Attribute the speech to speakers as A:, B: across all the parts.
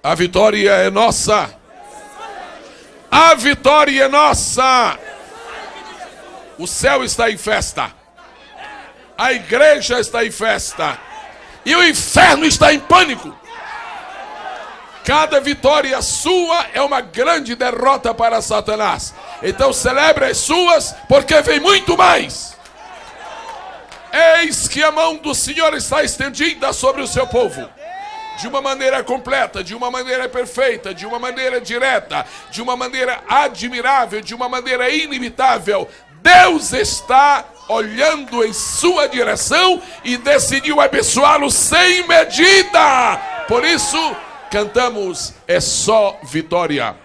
A: A vitória é nossa. A vitória é nossa. O céu está em festa. A igreja está em festa. E o inferno está em pânico. Cada vitória sua é uma grande derrota para Satanás. Então celebre as suas, porque vem muito mais. Eis que a mão do Senhor está estendida sobre o seu povo. De uma maneira completa, de uma maneira perfeita, de uma maneira direta, de uma maneira admirável, de uma maneira inimitável. Deus está olhando em sua direção e decidiu abençoá-lo sem medida. Por isso, cantamos, é só vitória.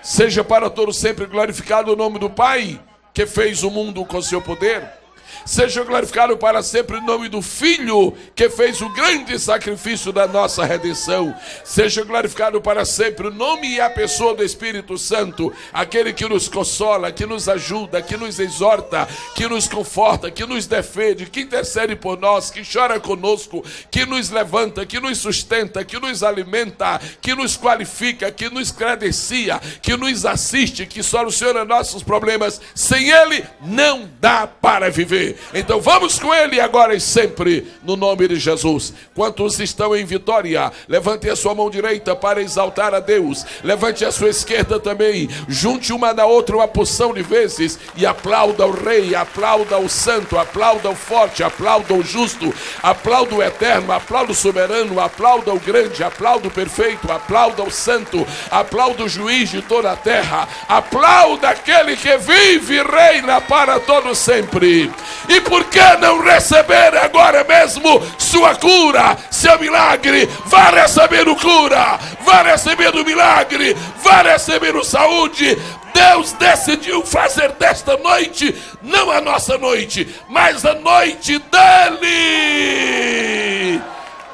A: Seja para todos sempre glorificado o nome do Pai, que fez o mundo com seu poder. Seja glorificado para sempre o nome do Filho, que fez o grande sacrifício da nossa redenção. Seja glorificado para sempre o nome e a pessoa do Espírito Santo, aquele que nos consola, que nos ajuda, que nos exorta, que nos conforta, que nos defende, que intercede por nós, que chora conosco, que nos levanta, que nos sustenta, que nos alimenta, que nos qualifica, que nos credencia, que nos assiste, que soluciona nossos problemas. Sem Ele não dá para viver. Então vamos com Ele agora e sempre, no nome de Jesus. Quantos estão em vitória, levante a sua mão direita para exaltar a Deus. Levante a sua esquerda também. Junte uma na outra uma porção de vezes e aplauda o Rei, aplauda o Santo, aplauda o Forte, aplauda o Justo, aplauda o Eterno, aplauda o Soberano, aplauda o Grande, aplauda o Perfeito, aplauda o Santo, aplauda o Juiz de toda a terra, aplauda aquele que vive e reina para todo sempre. E por que não receber agora mesmo sua cura, seu milagre? Vá receber o cura, vá receber o milagre, vá receber o saúde. Deus decidiu fazer desta noite, não a nossa noite, mas a noite dele.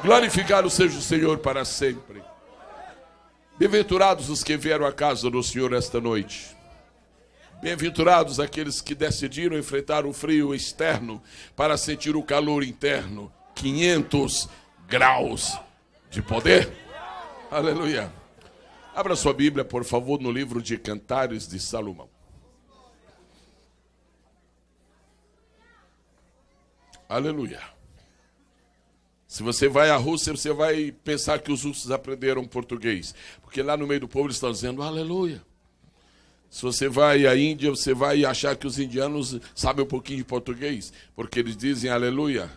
A: Glorificado seja o Senhor para sempre. Bem-aventurados os que vieram à casa do Senhor esta noite. Bem-aventurados aqueles que decidiram enfrentar o frio externo para sentir o calor interno. 500 graus de poder. Aleluia. Abra sua Bíblia, por favor, no livro de Cantares de Salomão. Aleluia. Se você vai à Rússia, você vai pensar que os russos aprenderam português. Porque lá no meio do povo eles estão dizendo aleluia. Se você vai à Índia, você vai achar que os indianos sabem um pouquinho de português, porque eles dizem aleluia.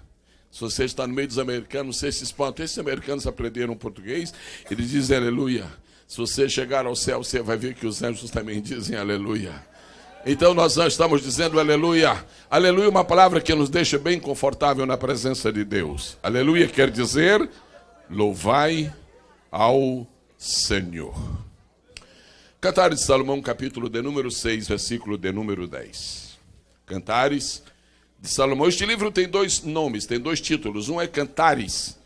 A: Se você está no meio dos americanos, você se espanta. Esses americanos aprenderam português, eles dizem aleluia. Se você chegar ao céu, você vai ver que os anjos também dizem aleluia. Então nós estamos dizendo aleluia. Aleluia é uma palavra que nos deixa bem confortável na presença de Deus. Aleluia quer dizer louvai ao Senhor. Cantares de Salomão, capítulo de número 6, versículo de número 10. Cantares de Salomão. Este livro tem dois nomes, tem dois títulos. Um é Cantares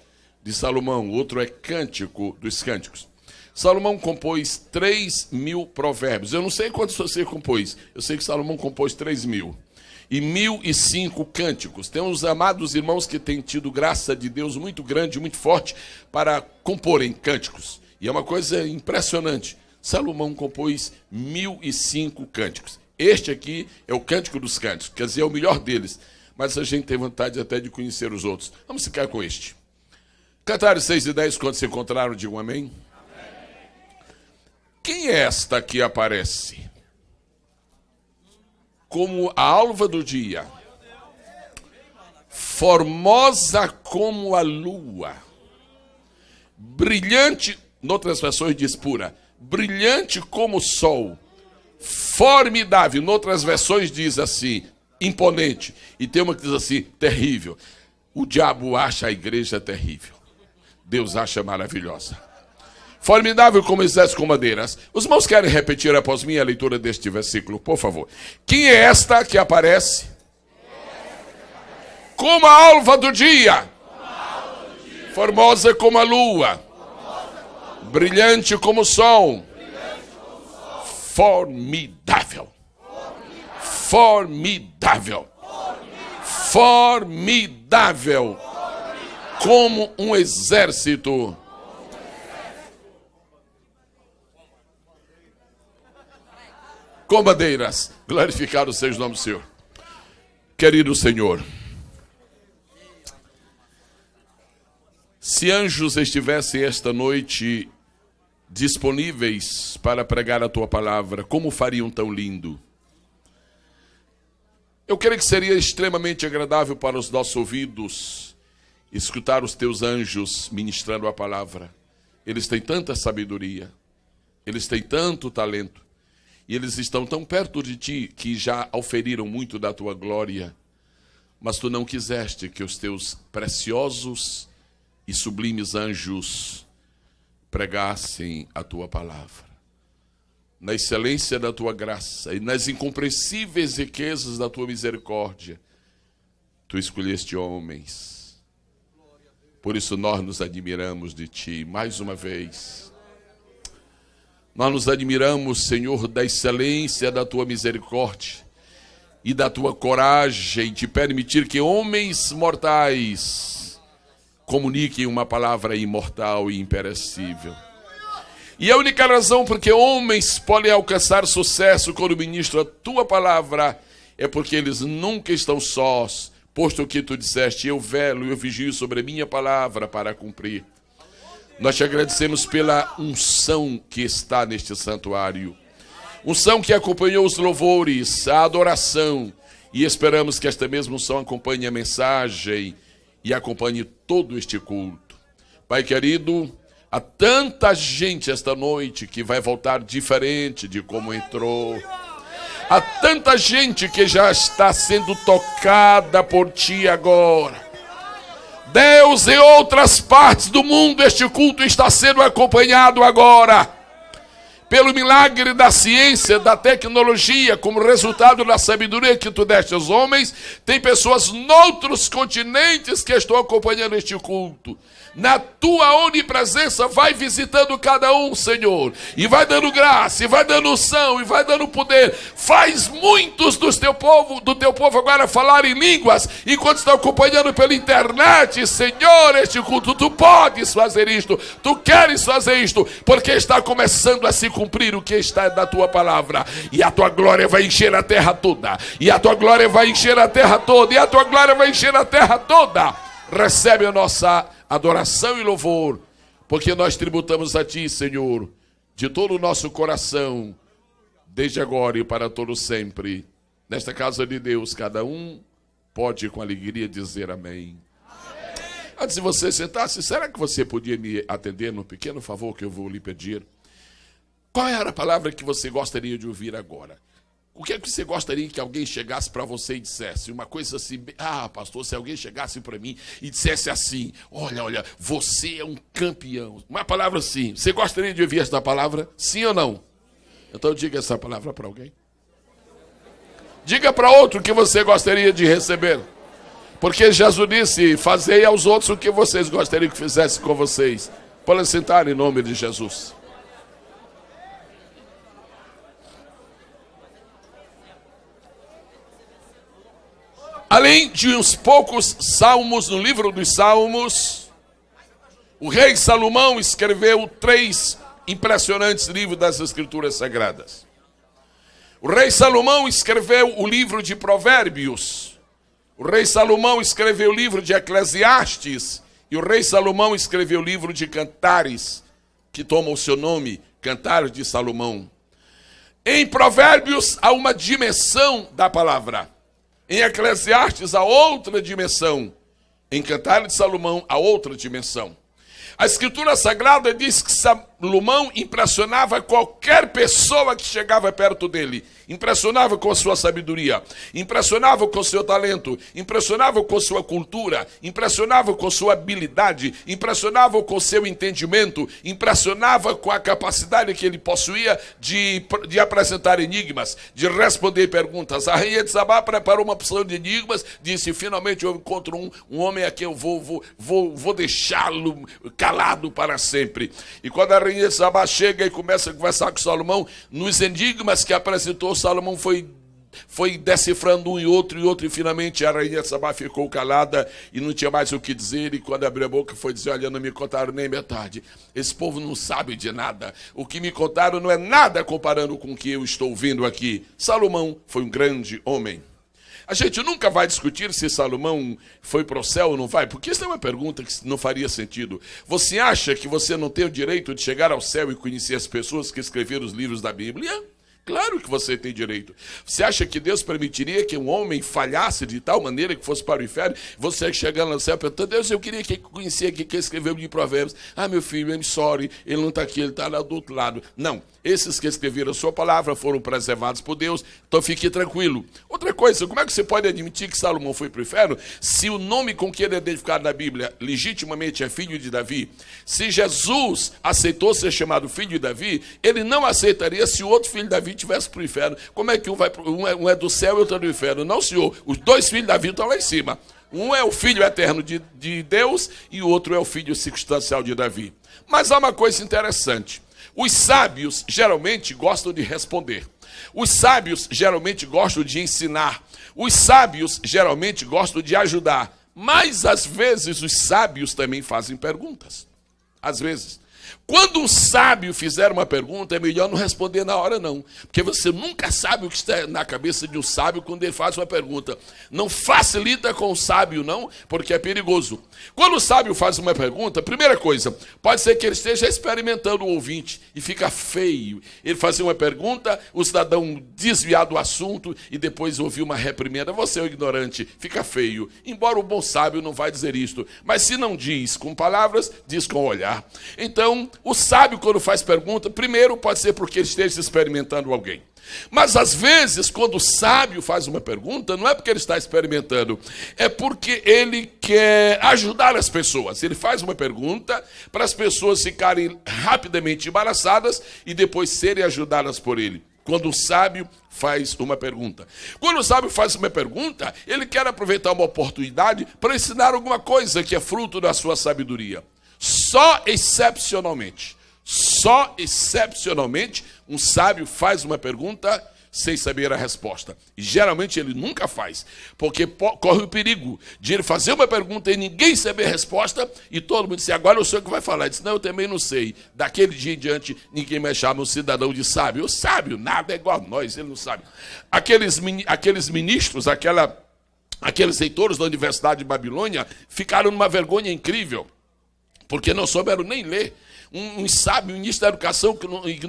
A: de Salomão, o outro é Cântico dos Cânticos. Salomão compôs 3.000 provérbios. Eu não sei quantos você compôs. Eu sei que Salomão compôs 3.000. E 1.005 cânticos. Tem uns amados irmãos que têm tido graça de Deus muito grande, muito forte, para comporem cânticos. E é uma coisa impressionante. Salomão compôs 1.005 cânticos. Este aqui é o Cântico dos Cânticos, quer dizer, é o melhor deles. Mas a gente tem vontade até de conhecer os outros. Vamos ficar com este. Cantares 6 e 10, quando se encontraram, digam amém. Quem é esta que aparece? Como a alva do dia, formosa como a lua, brilhante, noutras versões diz pura, brilhante como o sol, formidável, noutras versões diz assim, imponente, e tem uma que diz assim, terrível. O diabo acha a igreja terrível, Deus acha maravilhosa. Formidável como exército com madeiras. Os irmãos querem repetir após mim a leitura deste versículo, por favor. Quem é esta que aparece? Como a alva do dia. Formosa como a lua. Brilhante como o sol. Formidável. Formidável. Formidável. Como um exército com bandeiras. Glorificado seja o nome do Senhor. Querido Senhor, se anjos estivessem esta noite disponíveis para pregar a tua palavra, como fariam tão lindo? Eu creio que seria extremamente agradável para os nossos ouvidos escutar os teus anjos ministrando a palavra. Eles têm tanta sabedoria, eles têm tanto talento, e eles estão tão perto de ti que já auferiram muito da tua glória, mas tu não quiseste que os teus preciosos e sublimes anjos pregassem a tua palavra. Na excelência da tua graça e nas incompreensíveis riquezas da tua misericórdia, tu escolheste homens. Por isso nós nos admiramos de ti, mais uma vez. Nós nos admiramos, Senhor, da excelência da tua misericórdia e da tua coragem de permitir que homens mortais comuniquem uma palavra imortal e imperecível. E a única razão por que homens podem alcançar sucesso quando ministram a tua palavra é porque eles nunca estão sós, posto que tu disseste, eu velo e eu vigio sobre a minha palavra para cumprir. Nós te agradecemos pela unção que está neste santuário, unção que acompanhou os louvores, a adoração, e esperamos que esta mesma unção acompanhe a mensagem e acompanhe todo este culto. Pai querido, há tanta gente esta noite que vai voltar diferente de como entrou. Há tanta gente que já está sendo tocada por ti agora. Deus, em outras partes do mundo, este culto está sendo acompanhado agora pelo milagre da ciência, da tecnologia, como resultado da sabedoria que tu deste aos homens. Tem pessoas noutros continentes que estão acompanhando este culto. Na tua onipresença, vai visitando cada um, Senhor, e vai dando graça, e vai dando unção, e vai dando poder. Faz muitos do teu povo agora falar em línguas, enquanto estão acompanhando pela internet, Senhor, este culto. Tu podes fazer isto, tu queres fazer isto, porque está começando a se cumprir o que está da tua palavra, e a tua glória vai encher a terra toda, e a tua glória vai encher a terra toda, e a tua glória vai encher a terra toda. Recebe a nossa adoração e louvor, porque nós tributamos a ti, Senhor, de todo o nosso coração, desde agora e para todo sempre. Nesta casa de Deus, cada um pode com alegria dizer amém. Amém. Antes de você sentar-se, será que você podia me atender num pequeno favor que eu vou lhe pedir? Qual era a palavra que você gostaria de ouvir agora? O que é que você gostaria que alguém chegasse para você e dissesse? Uma coisa assim, pastor, se alguém chegasse para mim e dissesse assim, olha, você é um campeão. Uma palavra assim, você gostaria de ouvir esta palavra? Sim ou não? Então diga essa palavra para alguém. Diga para outro que você gostaria de receber. Porque Jesus disse, fazei aos outros o que vocês gostariam que fizesse com vocês. Podem sentar em nome de Jesus. Além de uns poucos salmos no livro dos Salmos, o rei Salomão escreveu 3 impressionantes livros das Escrituras Sagradas. O rei Salomão escreveu o livro de Provérbios, o rei Salomão escreveu o livro de Eclesiastes, e o rei Salomão escreveu o livro de Cantares, que toma o seu nome, Cantares de Salomão. Em Provérbios há uma dimensão da palavra. Em Eclesiastes, há outra dimensão. Em Cantares de Salomão, há outra dimensão. A Escritura Sagrada diz que Salomão impressionava qualquer pessoa que chegava perto dele. Impressionava com a sua sabedoria, impressionava com o seu talento, impressionava com a sua cultura, impressionava com a sua habilidade, impressionava com o seu entendimento, impressionava com a capacidade que ele possuía de apresentar enigmas, de responder perguntas. A rainha de Sabá preparou uma opção de enigmas, disse, finalmente eu encontro um homem a quem eu vou deixá-lo calado para sempre. E quando a rainha de Sabá chega e começa a conversar com Salomão, nos enigmas que apresentou, Salomão foi foi decifrando um e outro, e finalmente a rainha Sabá ficou calada e não tinha mais o que dizer, e quando abriu a boca foi dizer, olha, não me contaram nem metade, esse povo não sabe de nada, o que me contaram não é nada comparando com o que eu estou ouvindo aqui. Salomão foi um grande homem. A gente nunca vai discutir se Salomão foi para o céu ou não vai, porque isso é uma pergunta que não faria sentido. Você acha que você não tem o direito de chegar ao céu e conhecer as pessoas que escreveram os livros da Bíblia? Claro que você tem direito. Você acha que Deus permitiria que um homem falhasse de tal maneira que fosse para o inferno? Você chegando no céu perguntando, Deus, eu queria que conhecia aqui quem escreveu de Provérbios. Ah, meu filho, I'm sorry, ele não está aqui, ele está lá do outro lado. Não, esses que escreveram a sua palavra foram preservados por Deus, então fique tranquilo. Outra coisa, como é que você pode admitir que Salomão foi para o inferno se o nome com que ele é identificado na Bíblia legitimamente é filho de Davi? Se Jesus aceitou ser chamado filho de Davi, ele não aceitaria se o outro filho de Davi tivesse para o inferno. Como é que um é do céu e outro é do inferno? Não, senhor, os dois filhos de Davi estão lá em cima. Um é o filho eterno de Deus e o outro é o filho circunstancial de Davi. Mas há uma coisa interessante. Os sábios geralmente gostam de responder. Os sábios geralmente gostam de ensinar. Os sábios geralmente gostam de ajudar. Mas às vezes os sábios também fazem perguntas. Às vezes. Quando um sábio fizer uma pergunta, é melhor não responder na hora, não. Porque você nunca sabe o que está na cabeça de um sábio quando ele faz uma pergunta. Não facilita com o sábio, não, porque é perigoso. Quando o sábio faz uma pergunta, primeira coisa, pode ser que ele esteja experimentando o ouvinte e fica feio. Ele fazer uma pergunta, o cidadão desviar do assunto e depois ouvir uma reprimenda. Você é o ignorante, fica feio. Embora o bom sábio não vai dizer isto, mas se não diz com palavras, diz com o olhar. Então, o sábio, quando faz pergunta, primeiro pode ser porque ele esteja experimentando alguém. Mas, às vezes, quando o sábio faz uma pergunta, não é porque ele está experimentando, é porque ele quer ajudar as pessoas. Ele faz uma pergunta para as pessoas ficarem rapidamente embaraçadas e depois serem ajudadas por ele. Quando o sábio faz uma pergunta. Quando o sábio faz uma pergunta, ele quer aproveitar uma oportunidade para ensinar alguma coisa que é fruto da sua sabedoria. Só excepcionalmente, um sábio faz uma pergunta sem saber a resposta. E geralmente ele nunca faz, porque corre o perigo de ele fazer uma pergunta e ninguém saber a resposta, e todo mundo diz, agora eu sei o que vai falar. Ele diz, não, eu também não sei. Daquele dia em diante, ninguém mais chama o cidadão de sábio. O sábio, nada é igual a nós, ele não sabe. Aqueles ministros, aqueles reitores da Universidade de Babilônia, ficaram numa vergonha incrível, porque não souberam nem ler. Um sábio, ministro da educação,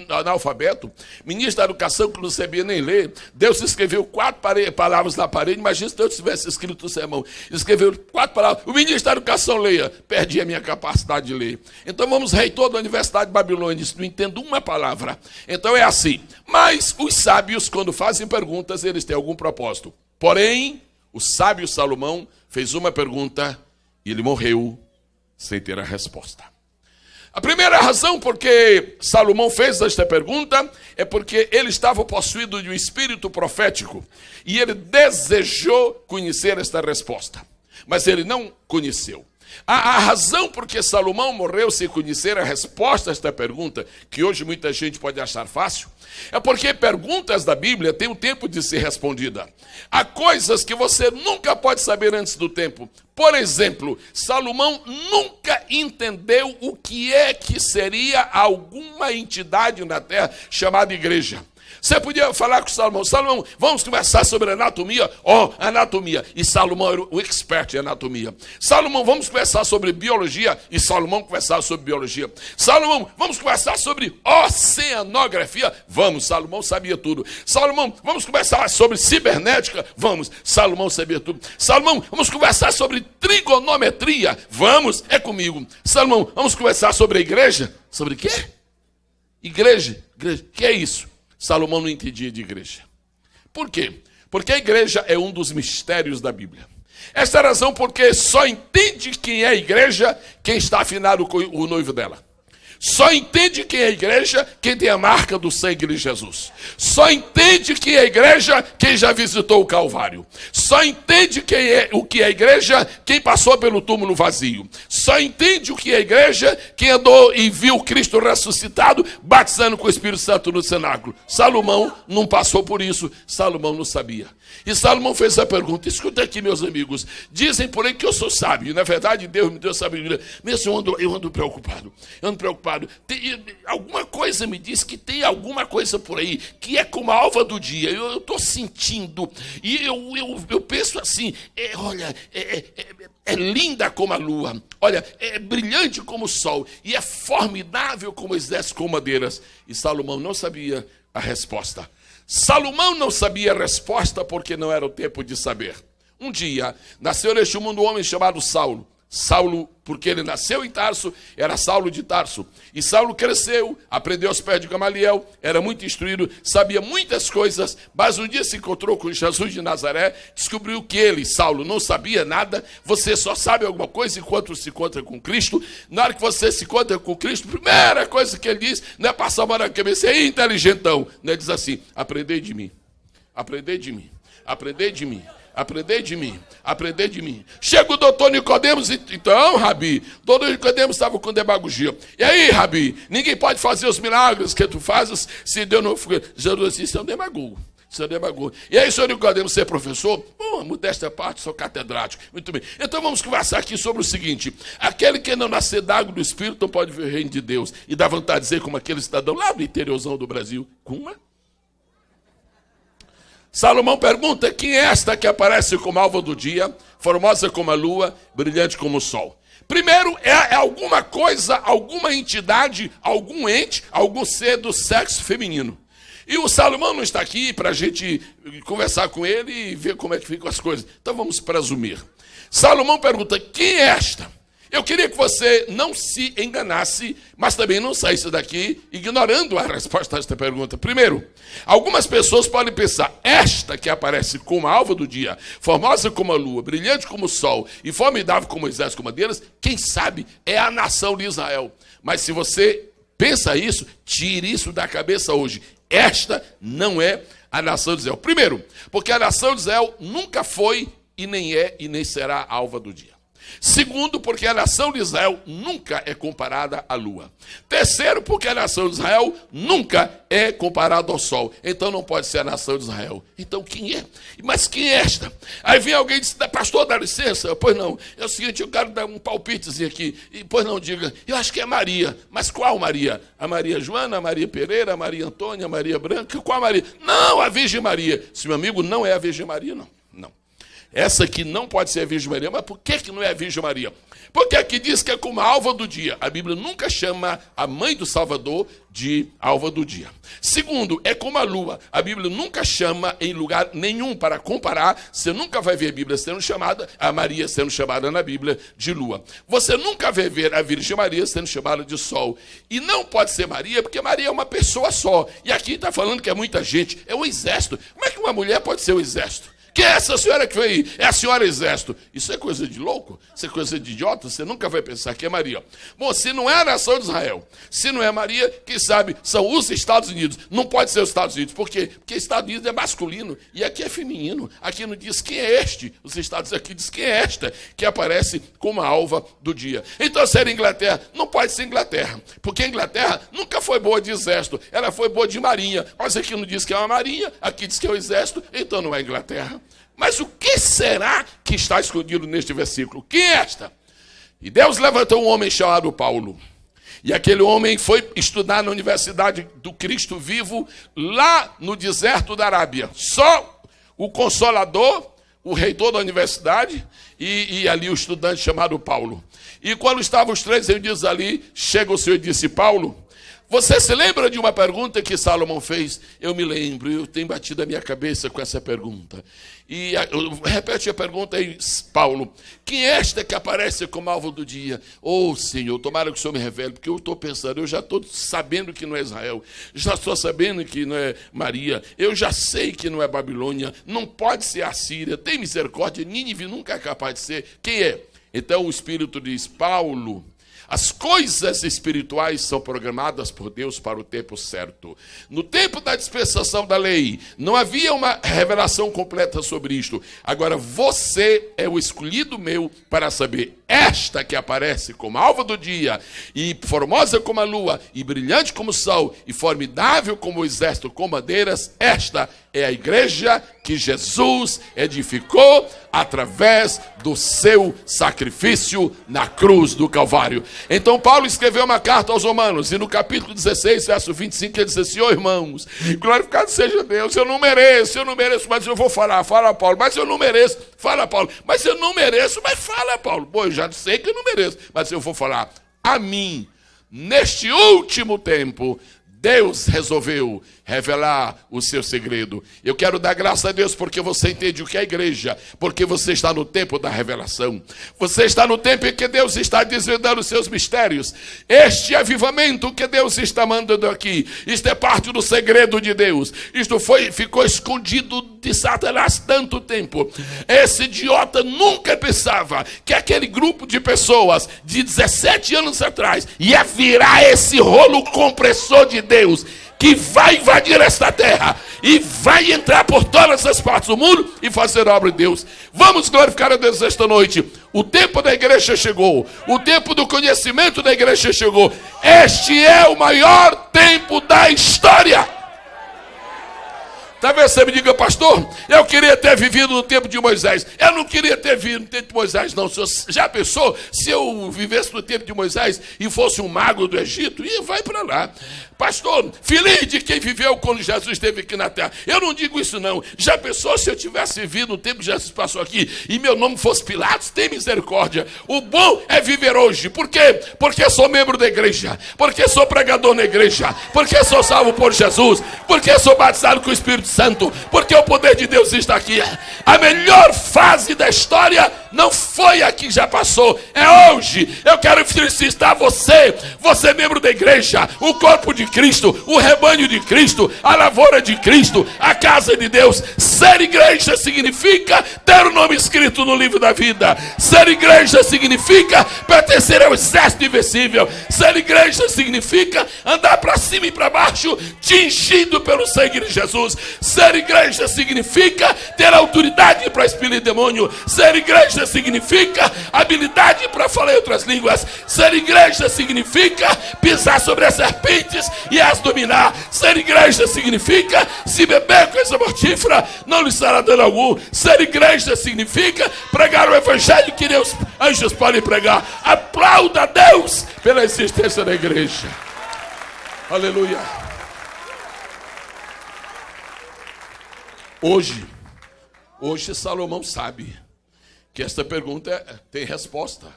A: analfabeto, ministro da educação que não sabia nem ler. Deus escreveu 4 palavras na parede. Imagina se Deus tivesse escrito o sermão. Escreveu 4 palavras. O ministro da educação leia. Perdi a minha capacidade de ler. Então vamos, reitor da Universidade de Babilônia, disse, não entendo uma palavra. Então é assim. Mas os sábios, quando fazem perguntas, eles têm algum propósito. Porém, o sábio Salomão fez uma pergunta e ele morreu sem ter a resposta. A primeira razão por que Salomão fez esta pergunta é porque ele estava possuído de um espírito profético e ele desejou conhecer esta resposta, mas ele não conheceu. A razão por que Salomão morreu sem conhecer a resposta a esta pergunta, que hoje muita gente pode achar fácil, é porque perguntas da Bíblia têm um tempo de ser respondida. Há coisas que você nunca pode saber antes do tempo. Por exemplo, Salomão nunca entendeu o que é que seria alguma entidade na terra chamada igreja. Você podia falar com Salomão, Salomão, vamos conversar sobre anatomia? Anatomia. E Salomão era o expert em anatomia. Salomão, vamos conversar sobre biologia? E Salomão conversava sobre biologia. Salomão, vamos conversar sobre oceanografia? Vamos, Salomão sabia tudo. Salomão, vamos conversar sobre cibernética? Vamos, Salomão sabia tudo. Salomão, vamos conversar sobre trigonometria? Vamos, é comigo. Salomão, vamos conversar sobre a igreja? Sobre o quê? Igreja. O que é isso? Salomão não entendia de igreja. Por quê? Porque a igreja é um dos mistérios da Bíblia. Esta é a razão porque só entende quem é a igreja quem está afinado com o noivo dela. Só entende quem é a igreja quem tem a marca do sangue de Jesus. Só entende quem é a igreja quem já visitou o Calvário. Só entende o que é a igreja quem passou pelo túmulo vazio. Só entende o que é a igreja quem andou e viu Cristo ressuscitado, batizando com o Espírito Santo no cenáculo. Salomão não passou por isso, Salomão não sabia. E Salomão fez a pergunta: escuta aqui, meus amigos, dizem por aí que eu sou sábio. Na verdade, Deus me deu sabedoria. Mas eu ando preocupado. Alguma coisa me diz que tem alguma coisa por aí que é como a alva do dia. Eu estou sentindo. E eu penso assim: é linda como a lua. Olha, é brilhante como o sol. E é formidável como exército com madeiras. E Salomão não sabia a resposta. Salomão não sabia a resposta porque não era o tempo de saber. Um dia, nasceu neste mundo um homem chamado Saulo. Saulo, porque ele nasceu em Tarso, era Saulo de Tarso. E Saulo cresceu, aprendeu aos pés de Gamaliel, era muito instruído, sabia muitas coisas, mas um dia se encontrou com Jesus de Nazaré, descobriu que ele, Saulo, não sabia nada. Você só sabe alguma coisa enquanto se encontra com Cristo. Na hora que você se encontra com Cristo, a primeira coisa que ele diz não é passar a mão na cabeça, é inteligentão. Ele diz assim: aprendei de mim, aprendei de mim, aprendei de mim. Aprender de mim, aprender de mim. Chega o doutor Nicodemos, então, Rabi, o doutor Nicodemos estava com demagogia. E aí, Rabi, ninguém pode fazer os milagres que tu fazes se Deus não for. Jesus disse: isso é um demagogo. Isso é um demagogo. E aí, senhor Nicodemos, você é professor? Bom, modéstia parte, sou catedrático. Muito bem. Então vamos conversar aqui sobre o seguinte: aquele que não nascer da água do Espírito não pode ver o reino de Deus. E dá vontade de dizer como aquele cidadão lá do interiorzão do Brasil. Como? Salomão pergunta: quem é esta que aparece como alva do dia, formosa como a lua, brilhante como o sol? Primeiro, é alguma coisa, alguma entidade, algum ente, algum ser do sexo feminino. E o Salomão não está aqui para a gente conversar com ele e ver como é que ficam as coisas. Então vamos presumir. Salomão pergunta: quem é esta? Eu queria que você não se enganasse, mas também não saísse daqui ignorando a resposta a esta pergunta. Primeiro, algumas pessoas podem pensar: esta que aparece como a alva do dia, formosa como a lua, brilhante como o sol e formidável como Moisés com madeiras, quem sabe é a nação de Israel. Mas se você pensa isso, tire isso da cabeça hoje. Esta não é a nação de Israel. Primeiro, porque a nação de Israel nunca foi e nem é e nem será a alva do dia. Segundo, porque a nação de Israel nunca é comparada à lua. Terceiro, porque a nação de Israel nunca é comparada ao sol. Então não pode ser a nação de Israel. Então quem é? Mas quem é esta? Aí vem alguém e diz: pastor, dá licença? Pois não. É o seguinte, eu quero dar um palpitezinho aqui. E pois não, diga: eu acho que é Maria. Mas qual Maria? A Maria Joana, a Maria Pereira, a Maria Antônia, a Maria Branca? Qual Maria? Não, a Virgem Maria. Se meu amigo, não é a Virgem Maria, não. Não. Essa aqui não pode ser a Virgem Maria. Mas por que não é a Virgem Maria? Porque aqui diz que é como a alva do dia. A Bíblia nunca chama a mãe do Salvador de alva do dia. Segundo, é como a lua. A Bíblia nunca chama em lugar nenhum para comparar. Você nunca vai ver a Bíblia sendo chamada, a Maria sendo chamada na Bíblia de lua. Você nunca vai ver a Virgem Maria sendo chamada de sol. E não pode ser Maria, porque Maria é uma pessoa só. E aqui está falando que é muita gente. É um exército. Como é que uma mulher pode ser um exército? Quem é essa senhora que veio aí? É a senhora exército. Isso é coisa de louco? Isso é coisa de idiota? Você nunca vai pensar que é Maria. Bom, se não é a nação de Israel, se não é Maria, quem sabe são os Estados Unidos. Não pode ser os Estados Unidos. Por quê? Porque Estados Unidos é masculino e aqui é feminino. Aqui não diz quem é este. Os Estados aqui diz quem é esta que aparece como a alva do dia. Então, se era Inglaterra, não pode ser Inglaterra. Porque a Inglaterra nunca foi boa de exército. Ela foi boa de marinha. Mas aqui não diz que é uma marinha, aqui diz que é o exército, então não é Inglaterra. Mas o que será que está escondido neste versículo? Quem é esta? E Deus levantou um homem chamado Paulo. E aquele homem foi estudar na Universidade do Cristo Vivo, lá no deserto da Arábia. Só o consolador, o reitor da universidade e ali o estudante chamado Paulo. E quando estavam os três reunidos ali, chega o Senhor e disse: Paulo, você se lembra de uma pergunta que Salomão fez? Eu me lembro, eu tenho batido a minha cabeça com essa pergunta. E repete a pergunta aí, Paulo. Quem é esta que aparece como alvo do dia? Oh, Senhor, tomara que o Senhor me revele, porque eu estou pensando, eu já estou sabendo que não é Israel, já estou sabendo que não é Maria, eu já sei que não é Babilônia, não pode ser a Síria, tem misericórdia, Nínive nunca é capaz de ser. Quem é? Então o Espírito diz: Paulo, As coisas espirituais são programadas por Deus para o tempo certo. No tempo da dispensação da lei, não havia uma revelação completa sobre isto. Agora você é o escolhido meu para saber. Esta que aparece como alva do dia, e formosa como a lua, e brilhante como o sol, e formidável como o exército com bandeiras, esta é a igreja que Jesus edificou através do seu sacrifício na cruz do Calvário. Então Paulo escreveu uma carta aos Romanos, e no capítulo 16, verso 25, ele diz assim: ó irmãos, glorificado seja Deus, eu não mereço, mas eu vou falar. Fala Paulo, mas eu não mereço. Fala Paulo, mas eu não mereço, mas fala Paulo. Pô, eu já sei que eu não mereço, mas eu vou falar. A mim, neste último tempo, Deus resolveu revelar o seu segredo. Eu quero dar graças a Deus porque você entende o que é a igreja, porque você está no tempo da revelação. Você está no tempo em que Deus está desvendando os seus mistérios. Este avivamento que Deus está mandando aqui, isto é parte do segredo de Deus. Isto ficou escondido de Satanás tanto tempo. Esse idiota nunca pensava que aquele grupo de pessoas de 17 anos atrás ia virar esse rolo compressor de Deus, que vai invadir esta terra e vai entrar por todas as partes do mundo e fazer a obra de Deus. Vamos glorificar a Deus esta noite. O tempo da igreja chegou. O tempo do conhecimento da igreja chegou. Este é o maior tempo da história. Talvez você me diga: pastor, eu queria ter vivido no tempo de Moisés. Eu não queria ter vivido no tempo de Moisés, não. Você já pensou se eu vivesse no tempo de Moisés e fosse um mago do Egito? E vai para lá. Pastor, feliz de quem viveu quando Jesus esteve aqui na terra. Eu não digo isso não. Já pensou se eu tivesse vivido no tempo que Jesus passou aqui e meu nome fosse Pilatos? Tem misericórdia. O bom é viver hoje. Por quê? Porque sou membro da igreja. Porque sou pregador na igreja. Porque sou salvo por Jesus. Porque sou batizado com o Espírito Santo. Porque o poder de Deus está aqui. A melhor fase da história não foi a que já passou. É hoje. Eu quero felicitar você. Você é membro da igreja. O corpo de Cristo, o rebanho de Cristo, a lavoura de Cristo, a casa de Deus. Ser igreja significa ter o nome escrito no livro da vida. Ser igreja significa pertencer ao exército invencível. Ser igreja significa andar para cima e para baixo, tingido pelo sangue de Jesus. Ser igreja significa ter autoridade para expelir demônio. Ser igreja significa habilidade para falar em outras línguas. Ser igreja significa pisar sobre as serpentes e as dominar. Ser igreja significa se beber coisa mortífera não lhe será dano algum. Ser igreja significa pregar o evangelho que os anjos podem pregar. Aplauda a Deus pela existência da igreja. Aleluia. Hoje Salomão sabe que esta pergunta tem resposta,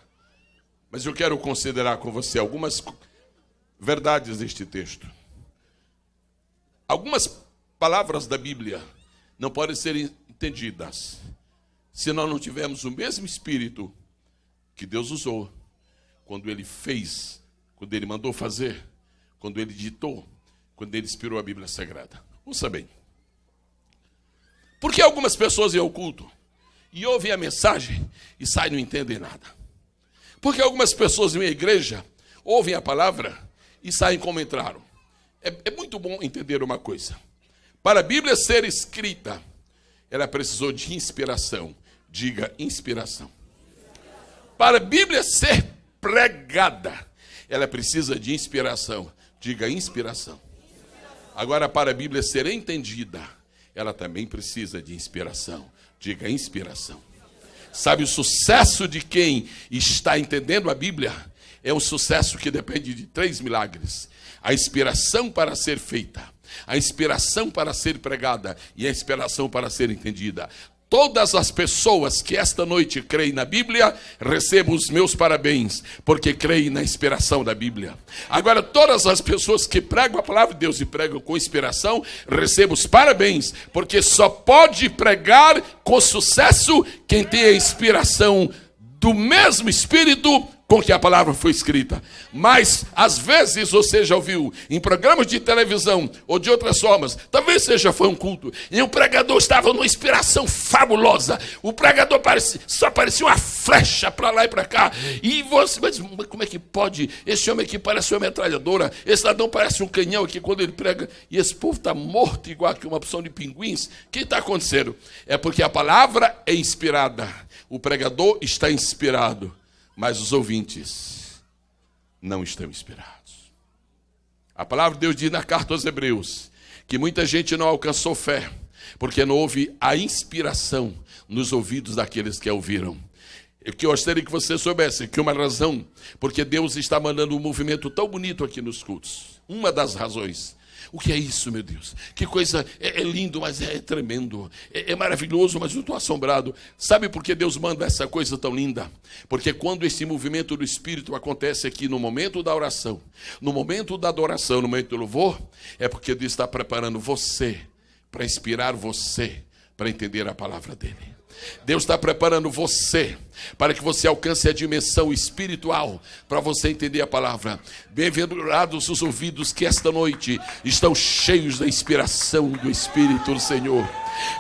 A: mas eu quero considerar com você algumas verdades deste texto. Algumas palavras da Bíblia não podem ser entendidas se nós não tivermos o mesmo espírito que Deus usou quando Ele fez, quando Ele mandou fazer, quando Ele ditou, quando Ele inspirou a Bíblia Sagrada. Ouça bem. Porque algumas pessoas iam ao culto e ouvem a mensagem e saem e não entendem nada. Porque algumas pessoas iam à igreja, ouvem a palavra e saem como entraram. É muito bom entender uma coisa. Para a Bíblia ser escrita, ela precisou de inspiração. Diga inspiração. Para a Bíblia ser pregada, ela precisa de inspiração. Diga inspiração. Agora, para a Bíblia ser entendida, ela também precisa de inspiração. Diga inspiração. Sabe, o sucesso de quem está entendendo a Bíblia é um sucesso que depende de 3 milagres. A inspiração para ser feita, a inspiração para ser pregada e a inspiração para ser entendida. Todas as pessoas que esta noite creem na Bíblia, recebam os meus parabéns, porque creem na inspiração da Bíblia. Agora, todas as pessoas que pregam a palavra de Deus e pregam com inspiração, recebam os parabéns, porque só pode pregar com sucesso quem tem a inspiração do mesmo Espírito com que a palavra foi escrita. Mas, às vezes, você já ouviu em programas de televisão ou de outras formas, talvez seja foi um culto, e o pregador estava numa inspiração fabulosa. O pregador só parecia uma flecha para lá e para cá. E você, mas como é que pode? Esse homem aqui parece uma metralhadora, esse ladrão parece um canhão aqui quando ele prega, e esse povo está morto igual que uma opção de pinguins. O que está acontecendo? É porque a palavra é inspirada. O pregador está inspirado. Mas os ouvintes não estão inspirados. A palavra de Deus diz na carta aos Hebreus que muita gente não alcançou fé, porque não houve a inspiração nos ouvidos daqueles que a ouviram. Eu gostaria que você soubesse que uma razão, porque Deus está mandando um movimento tão bonito aqui nos cultos. Uma das razões. O que é isso, meu Deus? Que coisa, é lindo, mas é tremendo. É maravilhoso, mas eu estou assombrado. Sabe por que Deus manda essa coisa tão linda? Porque quando esse movimento do Espírito acontece aqui no momento da oração, no momento da adoração, no momento do louvor, é porque Deus está preparando você para inspirar você para entender a palavra dele. Deus está preparando você para que você alcance a dimensão espiritual, para você entender a palavra. Bem-aventurados os ouvidos que esta noite estão cheios da inspiração do Espírito do Senhor.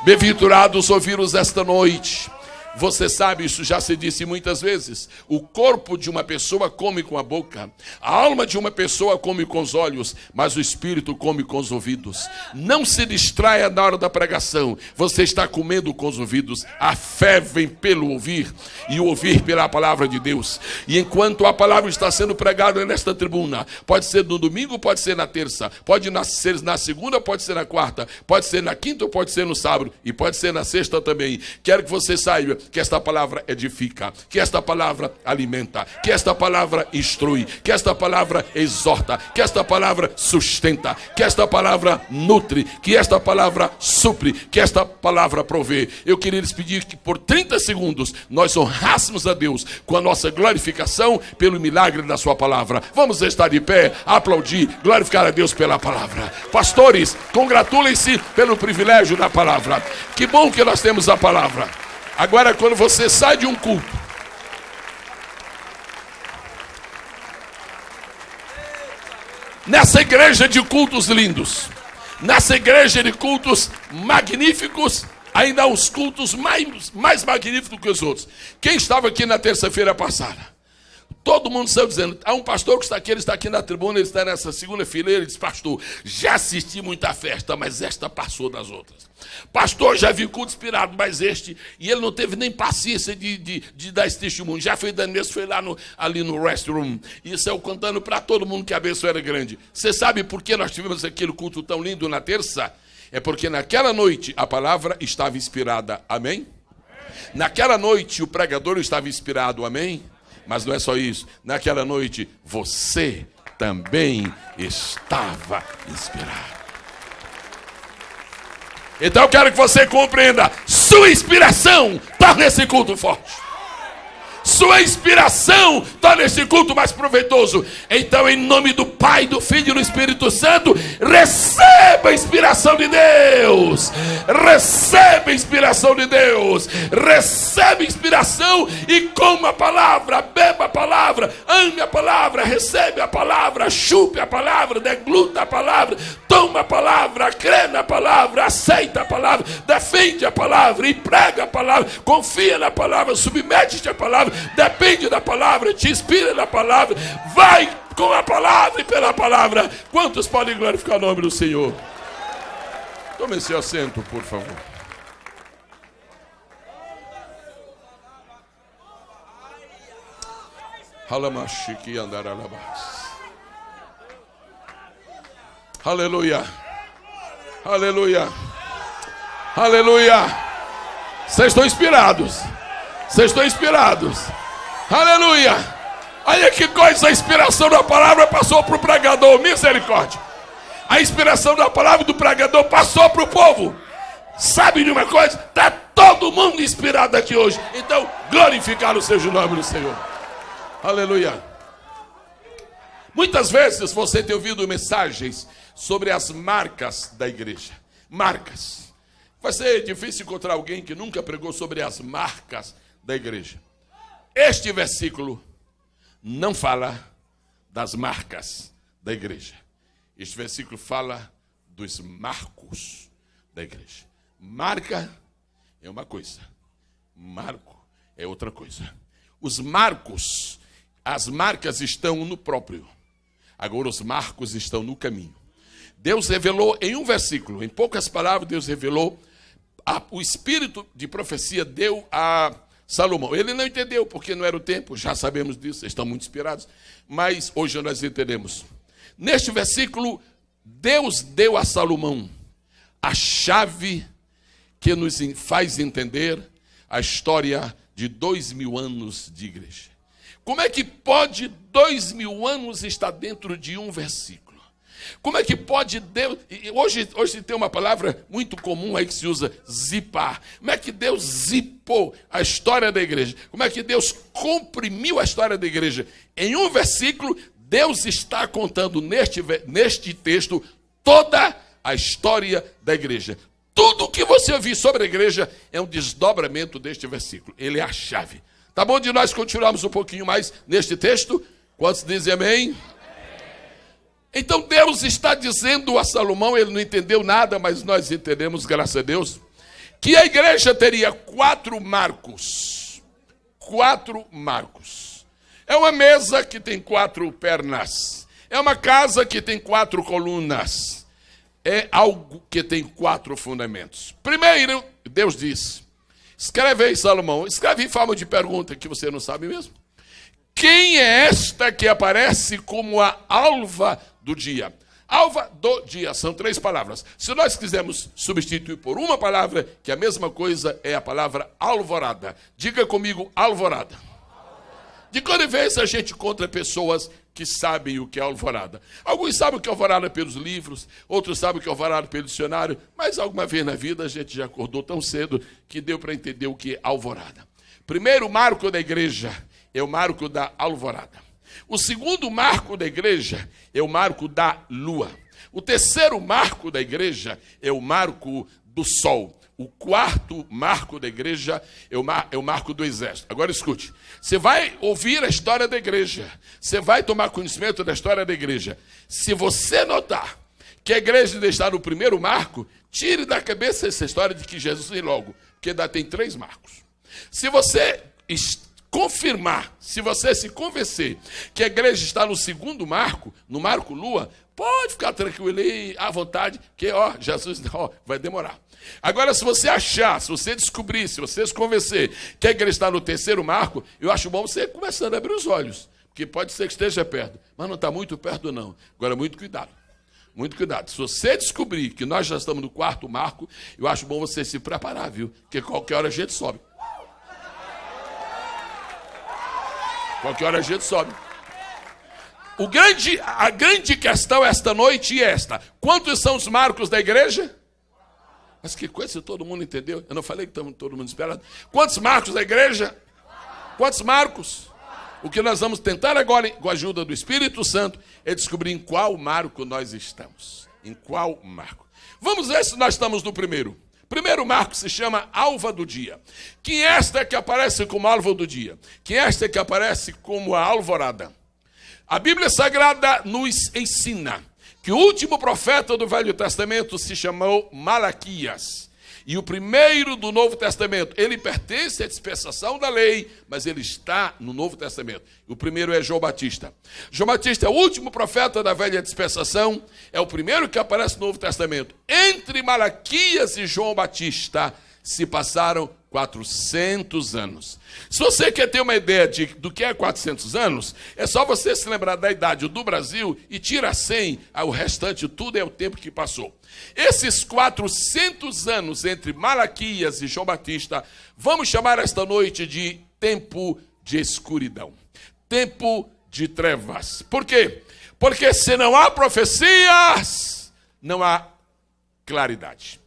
A: Bem-aventurados os ouvidos esta noite. Você sabe, isso já se disse muitas vezes, o corpo de uma pessoa come com a boca, a alma de uma pessoa come com os olhos, mas o espírito come com os ouvidos. Não se distraia na hora da pregação, você está comendo com os ouvidos. A fé vem pelo ouvir, e o ouvir pela palavra de Deus. E enquanto a palavra está sendo pregada nesta tribuna, pode ser no domingo, pode ser na terça, pode ser na segunda, pode ser na quarta, pode ser na quinta ou pode ser no sábado, e pode ser na sexta também. Quero que você saiba que esta palavra edifica, que esta palavra alimenta, que esta palavra instrui, que esta palavra exorta, que esta palavra sustenta, que esta palavra nutre, que esta palavra supre, que esta palavra provê. Eu queria lhes pedir que por 30 segundos nós honrássemos a Deus com a nossa glorificação pelo milagre da sua palavra. Vamos estar de pé, aplaudir, glorificar a Deus pela palavra. Pastores, congratulem-se pelo privilégio da palavra. Que bom que nós temos a palavra. Agora, quando você sai de um culto, nessa igreja de cultos lindos, nessa igreja de cultos magníficos, ainda há uns cultos mais magníficos que os outros. Quem estava aqui na terça-feira passada? Todo mundo saiu dizendo, há um pastor que está aqui, ele está aqui na tribuna, ele está nessa segunda fileira, ele diz, pastor, já assisti muita festa, mas esta passou das outras. Pastor, já vi culto inspirado, mas este, e ele não teve nem paciência de dar esse testemunho. Já foi dando isso, foi lá ali no restroom, e saiu contando para todo mundo que a bênção era grande. Você sabe por que nós tivemos aquele culto tão lindo na terça? É porque naquela noite a palavra estava inspirada, amém? Naquela noite o pregador estava inspirado, amém? Mas não é só isso. Naquela noite, você também estava inspirado. Então eu quero que você compreenda. Sua inspiração torna esse culto forte. Sua inspiração torna esse culto mais proveitoso. Então, em nome do Pai, do Filho e do Espírito Santo, receba a inspiração de Deus. Receba a inspiração de Deus. Receba a inspiração e coma a palavra, beba a palavra, ame a palavra, recebe a palavra, chupe a palavra, degluta a palavra, toma a palavra, crê na palavra, aceita a palavra, defende a palavra, emprega a palavra, confia na palavra, submete-te à palavra, depende da palavra, te inspira na palavra, vai com a palavra e pela palavra. Quantos podem glorificar o nome do Senhor? Tome seu assento, por favor. Aleluia. Aleluia. Aleluia. Vocês estão inspirados. Vocês estão inspirados. Aleluia. Olha que coisa, a inspiração da palavra passou para o pregador. Misericórdia. A inspiração da palavra do pregador passou para o povo. Sabe de uma coisa? Está todo mundo inspirado aqui hoje. Então, glorificar o seja o nome do Senhor. Aleluia. Muitas vezes você tem ouvido mensagens sobre as marcas da igreja. Marcas. Vai ser difícil encontrar alguém que nunca pregou sobre as marcas da igreja. Este versículo não fala das marcas da igreja. Este versículo fala dos marcos da igreja. Marca é uma coisa, marco é outra coisa. Os marcos, as marcas estão no próprio. Agora os marcos estão no caminho. Deus revelou em um versículo, em poucas palavras, Deus revelou, o espírito de profecia deu a Salomão. Ele não entendeu porque não era o tempo, já sabemos disso, estão muito inspirados, mas hoje nós entendemos. Neste versículo, Deus deu a Salomão a chave que nos faz entender a história de 2000 anos de igreja. Como é que pode 2000 anos estar dentro de um versículo? Como é que pode Deus... Hoje tem uma palavra muito comum aí que se usa, zipar. Como é que Deus zipou a história da igreja? Como é que Deus comprimiu a história da igreja? Em um versículo, Deus está contando neste texto toda a história da igreja. Tudo o que você ouvir sobre a igreja é um desdobramento deste versículo. Ele é a chave. Tá bom de nós continuarmos um pouquinho mais neste texto? Quantos dizem amém? Então Deus está dizendo a Salomão, ele não entendeu nada, mas nós entendemos, graças a Deus, que a igreja teria 4 marcos. 4 marcos. É uma mesa que tem 4 pernas. É uma casa que tem 4 colunas. É algo que tem 4 fundamentos. Primeiro, Deus diz, escreve aí, Salomão, escreve em forma de pergunta, que você não sabe mesmo. Quem é esta que aparece como a alva do dia? Alva do dia, são 3 palavras. Se nós quisermos substituir por uma palavra, que é a mesma coisa, é a palavra alvorada. Diga comigo, alvorada. De quando em vez a gente encontra pessoas que sabem o que é alvorada. Alguns sabem o que é alvorada pelos livros, outros sabem o que é alvorada pelo dicionário, mas alguma vez na vida a gente já acordou tão cedo que deu para entender o que é alvorada. Primeiro marco da igreja é o marco da alvorada. O segundo marco da igreja é o marco da lua. O terceiro marco da igreja é o marco do sol. O quarto marco da igreja é o marco do exército. Agora escute, você vai ouvir a história da igreja, você vai tomar conhecimento da história da igreja. Se você notar que a igreja está no primeiro marco, tire da cabeça essa história de que Jesus vem logo, porque ainda tem 3 marcos. Se você confirmar, se você se convencer que a igreja está no segundo marco, no marco lua, pode ficar tranquilo aí, à vontade, que Jesus vai demorar. Agora, se você achar, se você descobrir, se você se convencer que a igreja está no terceiro marco, eu acho bom você começando a abrir os olhos, porque pode ser que esteja perto, mas não está muito perto não. Agora, muito cuidado. Muito cuidado. Se você descobrir que nós já estamos no 4º marco, eu acho bom você se preparar, viu? Porque qualquer hora a gente sobe. Qualquer hora a gente sobe. A grande questão esta noite é esta. Quantos são os marcos da igreja? Mas que coisa, todo mundo entendeu? Eu não falei que estamos todo mundo esperando. Quantos marcos da igreja? Quantos marcos? O que nós vamos tentar agora, com a ajuda do Espírito Santo, é descobrir em qual marco nós estamos. Em qual marco? Vamos ver se nós estamos no primeiro. Primeiro marco se chama alva do dia. Quem é esta que aparece como alva do dia? Quem é esta que aparece como a alvorada? A Bíblia Sagrada nos ensina que o último profeta do Velho Testamento se chamou Malaquias. E o primeiro do Novo Testamento, ele pertence à dispensação da lei, mas ele está no Novo Testamento. O primeiro é João Batista. João Batista é o último profeta da velha dispensação, é o primeiro que aparece no Novo Testamento. Entre Malaquias e João Batista se passaram 400 anos. Se você quer ter uma ideia do que é 400 anos, é só você se lembrar da idade do Brasil e tira 100, o restante tudo é o tempo que passou. Esses 400 anos entre Malaquias e João Batista, vamos chamar esta noite de tempo de escuridão. Tempo de trevas. Por quê? Porque se não há profecias, não há claridade.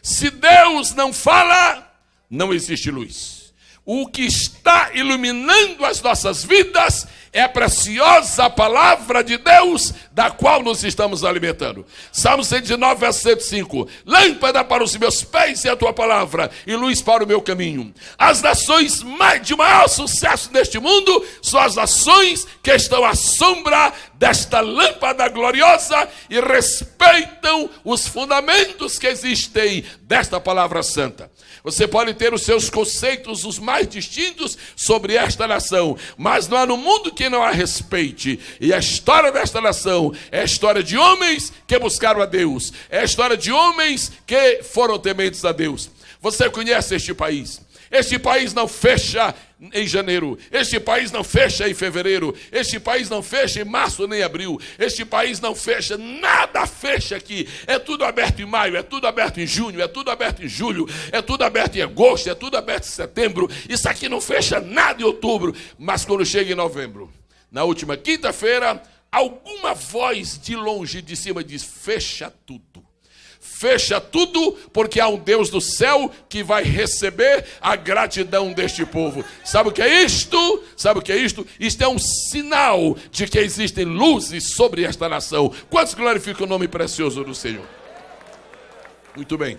A: Se Deus não fala, não existe luz. O que está está iluminando as nossas vidas é a preciosa palavra de Deus, da qual nos estamos alimentando. Salmo 119, verso 105. Lâmpada para os meus pés é a tua palavra, e luz para o meu caminho. As nações de maior sucesso neste mundo são as nações que estão à sombra desta lâmpada gloriosa e respeitam os fundamentos que existem desta palavra santa. Você pode ter os seus conceitos os mais distintos sobre esta nação, mas não há no mundo que não a respeite. E a história desta nação é a história de homens que buscaram a Deus, é a história de homens que foram tementes a Deus. Você conhece este país? Este país não fecha em janeiro, este país não fecha em fevereiro, este país não fecha em março nem abril, este país não fecha, nada fecha aqui. É tudo aberto em maio, é tudo aberto em junho, é tudo aberto em julho, é tudo aberto em agosto, é tudo aberto em setembro. Isso aqui não fecha nada em outubro, mas quando chega em novembro, na última quinta-feira, alguma voz de longe de cima diz: fecha tudo. Fecha tudo, porque há um Deus do céu que vai receber a gratidão deste povo. Sabe o que é isto? Sabe o que é isto? Isto é um sinal de que existem luzes sobre esta nação. Quantos glorificam o nome precioso do Senhor? Muito bem.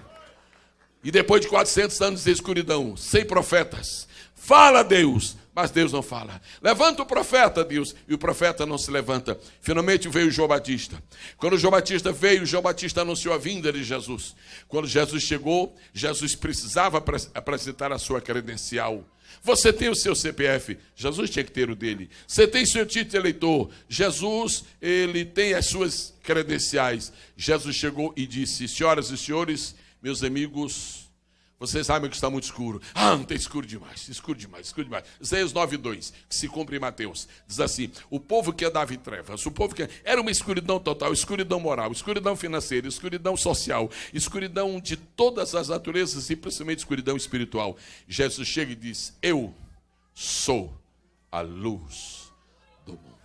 A: E depois de 400 anos de escuridão, sem profetas, fala Deus, mas Deus não fala. Levanta o profeta, Deus, e o profeta não se levanta. Finalmente veio João Batista. Quando João Batista veio, João Batista anunciou a vinda de Jesus. Quando Jesus chegou, Jesus precisava apresentar a sua credencial. Você tem o seu CPF, Jesus tinha que ter o dele. Você tem seu título de eleitor, Jesus, ele tem as suas credenciais. Jesus chegou e disse: senhoras e senhores, meus amigos, vocês sabem que está muito escuro. Não está escuro demais, escuro demais, escuro demais. Isaías 9:2, que se cumpre em Mateus, diz assim: o povo que andava em trevas, o povo que era uma escuridão total, escuridão moral, escuridão financeira, escuridão social, escuridão de todas as naturezas e principalmente escuridão espiritual. Jesus chega e diz: eu sou a luz do mundo.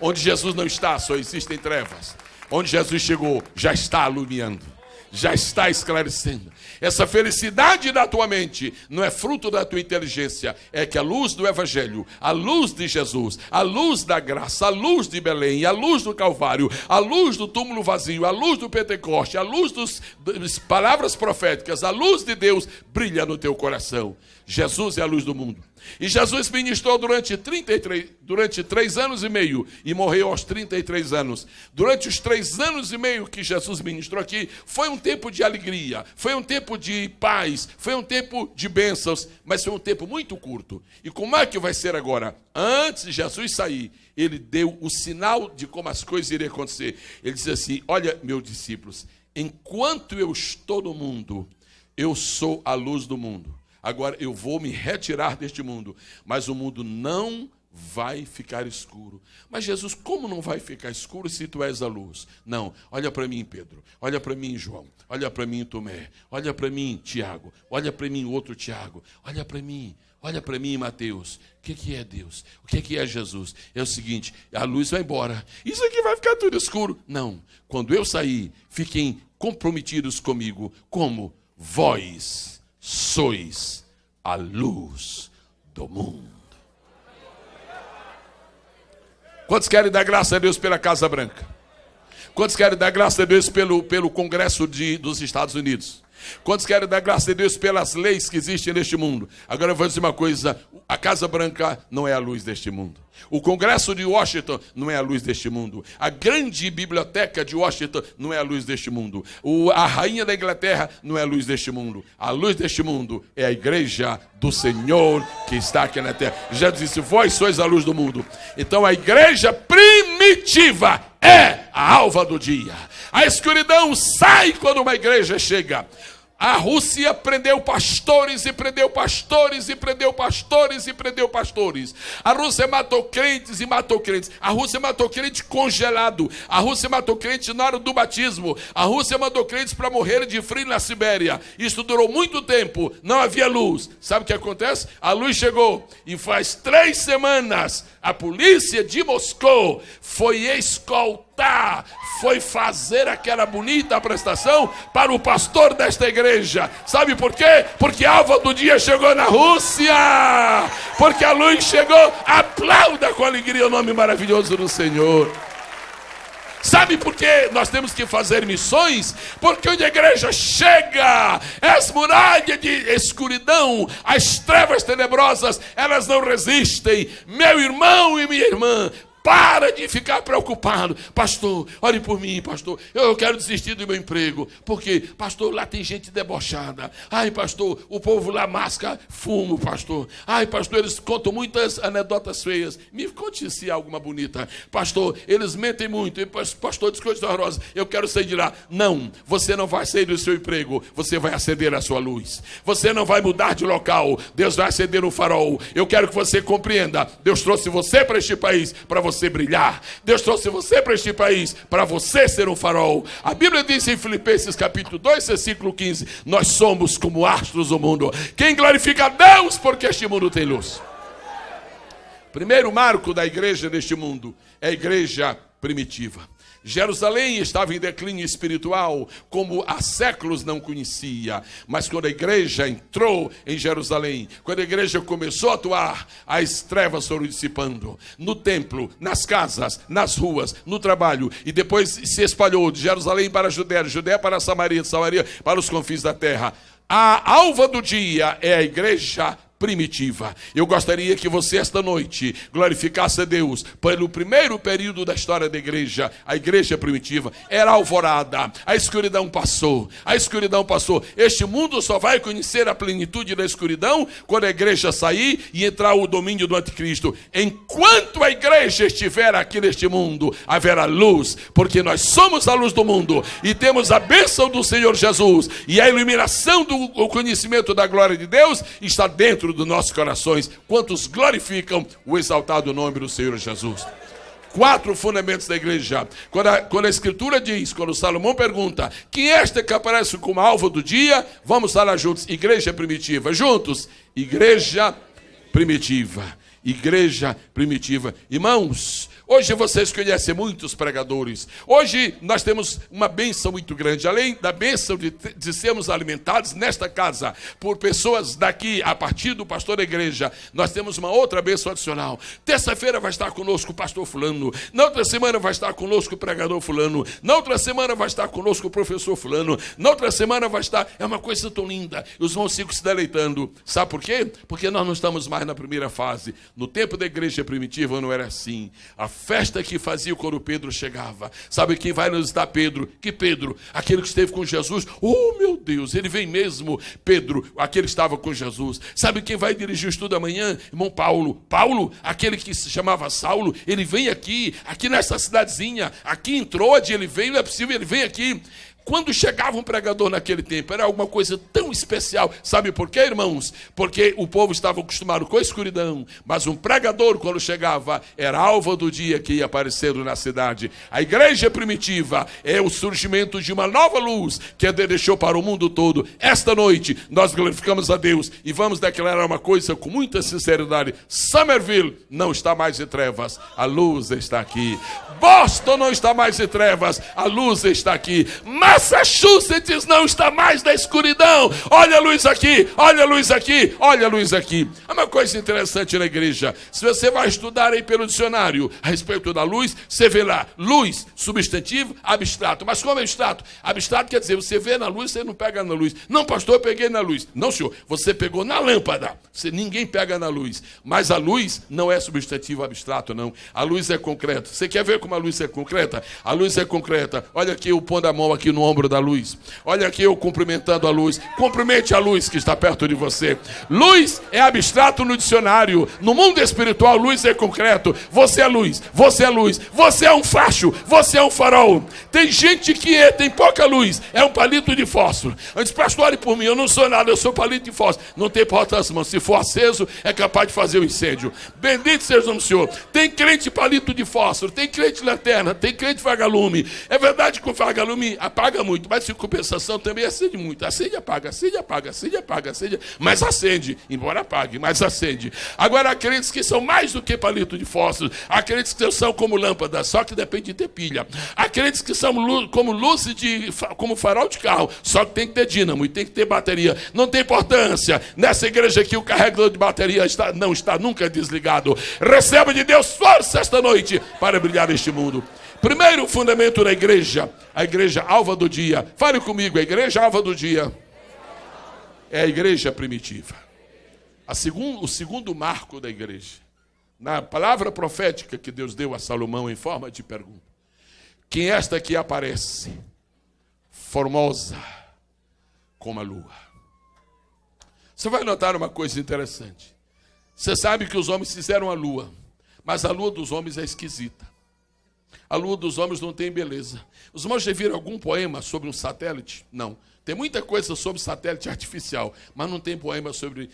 A: Onde Jesus não está, só existem trevas. Onde Jesus chegou, já está iluminando, já está esclarecendo. Essa felicidade da tua mente não é fruto da tua inteligência, é que a luz do Evangelho, a luz de Jesus, a luz da graça, a luz de Belém, a luz do Calvário, a luz do túmulo vazio, a luz do Pentecoste, a luz das palavras proféticas, a luz de Deus brilha no teu coração. Jesus é a luz do mundo. E Jesus ministrou durante 3 anos e meio e morreu aos 33 anos. Durante os 3 anos e meio que Jesus ministrou aqui, foi um tempo de alegria, foi um tempo de paz, foi um tempo de bênçãos, mas foi um tempo muito curto. E como é que vai ser agora? Antes de Jesus sair, ele deu o sinal de como as coisas iriam acontecer. Ele disse assim: olha, meus discípulos, enquanto eu estou no mundo, eu sou a luz do mundo. Agora eu vou me retirar deste mundo, mas o mundo não vai ficar escuro. Mas Jesus, como não vai ficar escuro se tu és a luz? Não, olha para mim, Pedro, olha para mim, João, olha para mim, Tomé, olha para mim, Tiago, olha para mim, outro Tiago, olha para mim, Mateus. O que é Deus? O que é Jesus? É o seguinte: a luz vai embora, isso aqui vai ficar tudo escuro. Não, quando eu sair, fiquem comprometidos comigo, como vós sois a luz do mundo. Quantos querem dar graça a Deus pela Casa Branca? Quantos querem dar graça a Deus pelo Congresso dos Estados Unidos? Quantos querem dar graça a Deus pelas leis que existem neste mundo? Agora eu vou dizer uma coisa: a Casa Branca não é a luz deste mundo. O Congresso de Washington não é a luz deste mundo. A grande biblioteca de Washington não é a luz deste mundo. A rainha da Inglaterra não é a luz deste mundo. A luz deste mundo é a igreja do Senhor que está aqui na terra. Já disse: vós sois a luz do mundo. Então a igreja primitiva é a alva do dia. A escuridão sai quando uma igreja chega. A Rússia prendeu pastores e prendeu pastores e prendeu pastores e prendeu pastores. A Rússia matou crentes e matou crentes. A Rússia matou crente congelado. A Rússia matou crente na hora do batismo. A Rússia mandou crentes para morrer de frio na Sibéria. Isso durou muito tempo. Não havia luz. Sabe o que acontece? A luz chegou e faz 3 semanas a polícia de Moscou foi escoltada foi fazer aquela bonita prestação para o pastor desta igreja. Sabe por quê? Porque a alva do dia chegou na Rússia. Porque a luz chegou. Aplauda com alegria o nome maravilhoso do Senhor. Sabe por que nós temos que fazer missões? Porque onde a igreja chega, as muralhas de escuridão, as trevas tenebrosas, elas não resistem. Meu irmão e minha irmã, para de ficar preocupado. Pastor, ore por mim, pastor. Eu quero desistir do meu emprego. Porque, pastor, lá tem gente debochada. Ai, pastor, o povo lá masca fumo, pastor. Ai, pastor, eles contam muitas anedotas feias. Me conte se há alguma bonita. Pastor, eles mentem muito. E, pastor, diz coisas horrorosas. Eu quero sair de lá. Não, você não vai sair do seu emprego. Você vai acender a sua luz. Você não vai mudar de local. Deus vai acender um farol. Eu quero que você compreenda. Deus trouxe você para este país, para você brilhar. Deus trouxe você para este país para você ser um farol. A Bíblia diz em Filipenses capítulo 2, versículo 15, nós somos como astros do mundo. Quem glorifica a Deus porque este mundo tem luz. Primeiro marco da igreja neste mundo é a igreja primitiva. Jerusalém estava em declínio espiritual, como há séculos não conhecia. Mas quando a igreja entrou em Jerusalém, quando a igreja começou a atuar, as trevas foram dissipando. No templo, nas casas, nas ruas, no trabalho. E depois se espalhou de Jerusalém para a Judéia, Judéia para a Samaria, Samaria para os confins da terra. A alva do dia é a igreja primitiva. Eu gostaria que você esta noite glorificasse a Deus pelo primeiro período da história da igreja. A igreja primitiva era alvorada, a escuridão passou, este mundo só vai conhecer a plenitude da escuridão quando a igreja sair e entrar o domínio do anticristo. Enquanto a igreja estiver aqui neste mundo, haverá luz, porque nós somos a luz do mundo e temos a bênção do Senhor Jesus, e a iluminação do conhecimento da glória de Deus está dentro dos nossos corações. Quantos glorificam o exaltado nome do Senhor Jesus? 4 fundamentos da igreja. Quando a escritura diz, quando Salomão pergunta, quem é esta que aparece como alvo do dia? Vamos falar juntos, igreja primitiva. Juntos, igreja primitiva. Igreja primitiva. Irmãos, hoje vocês conhecem muitos pregadores. Hoje nós temos uma bênção muito grande. Além da bênção de sermos alimentados nesta casa por pessoas daqui, a partir do pastor da igreja, nós temos uma outra bênção adicional. Terça-feira vai estar conosco o pastor fulano. Na outra semana vai estar conosco o pregador fulano. Na outra semana vai estar conosco o professor fulano. Na outra semana vai estar... É uma coisa tão linda. Os irmãos ficam se deleitando. Sabe por quê? Porque nós não estamos mais na primeira fase. No tempo da igreja primitiva não era assim. A festa que fazia quando Pedro chegava. Sabe quem vai nos dar? Pedro. Que Pedro? Aquele que esteve com Jesus. Oh, meu Deus, ele vem mesmo. Pedro, aquele que estava com Jesus. Sabe quem vai dirigir o estudo amanhã? Irmão Paulo. Paulo, aquele que se chamava Saulo, ele vem aqui nessa cidadezinha, aqui em Troade, ele veio, não é possível, ele vem aqui. Quando chegava um pregador naquele tempo, era alguma coisa tão especial. Sabe por quê, irmãos? Porque o povo estava acostumado com a escuridão, mas um pregador, quando chegava, era alvo do dia que ia aparecendo na cidade. A igreja primitiva é o surgimento de uma nova luz que Deus deixou para o mundo todo. Esta noite, nós glorificamos a Deus e vamos declarar uma coisa com muita sinceridade. Somerville não está mais em trevas, a luz está aqui. Boston não está mais em trevas, a luz está aqui. Massachusetts não está mais na escuridão. Olha a luz aqui, olha a luz aqui, olha a luz aqui. É uma coisa interessante na igreja. Se você vai estudar aí pelo dicionário a respeito da luz, você vê lá, luz, substantivo, abstrato. Mas como é abstrato? Abstrato quer dizer, você vê na luz, você não pega na luz. Não, pastor, eu peguei na luz. Não, senhor, você pegou na lâmpada. Ninguém pega na luz. Mas a luz não é substantivo abstrato, não. A luz é concreta. Você quer ver como a luz é concreta? A luz é concreta. Olha aqui eu pondo a mão aqui no ombro da luz. Olha aqui eu cumprimentando a luz. Cumprimente a luz que está perto de você. Luz é abstrato no dicionário. No mundo espiritual, luz é concreto. Você é luz. Você é luz. Você é um facho. Você é um farol. Tem gente que tem pouca luz. É um palito de fósforo. Antes, pastor, ore por mim. Eu não sou nada. Eu sou palito de fósforo. Não tem porta das mãos. Se for aceso, é capaz de fazer um incêndio. Bendito seja o nome do Senhor. Tem crente palito de fósforo. Tem crente lanterna. Tem crente vagalume. É verdade que o vagalume apaga apaga muito, mas em compensação também acende muito. Acende, apaga, acende, apaga, acende, apaga, acende, mas acende, embora apague, mas acende. Agora, há crentes que são mais do que palito de fósforo, há crentes que são como lâmpadas, só que depende de ter pilha. Há crentes que são como luzes como farol de carro, só que tem que ter dínamo e tem que ter bateria. Não tem importância. Nessa igreja aqui, o carregador de bateria não está nunca desligado. Receba de Deus força esta noite para brilhar neste mundo. Primeiro fundamento da igreja, a igreja alva do dia. Fale comigo, a igreja alva do dia é a igreja primitiva. O segundo marco da igreja, na palavra profética que Deus deu a Salomão em forma de pergunta: quem esta aqui aparece, formosa como a lua? Você vai notar uma coisa interessante. Você sabe que os homens fizeram a lua, mas a lua dos homens é esquisita. A lua dos homens não tem beleza. Os irmãos já viram algum poema sobre um satélite? Não. Tem muita coisa sobre satélite artificial, mas não tem poema sobre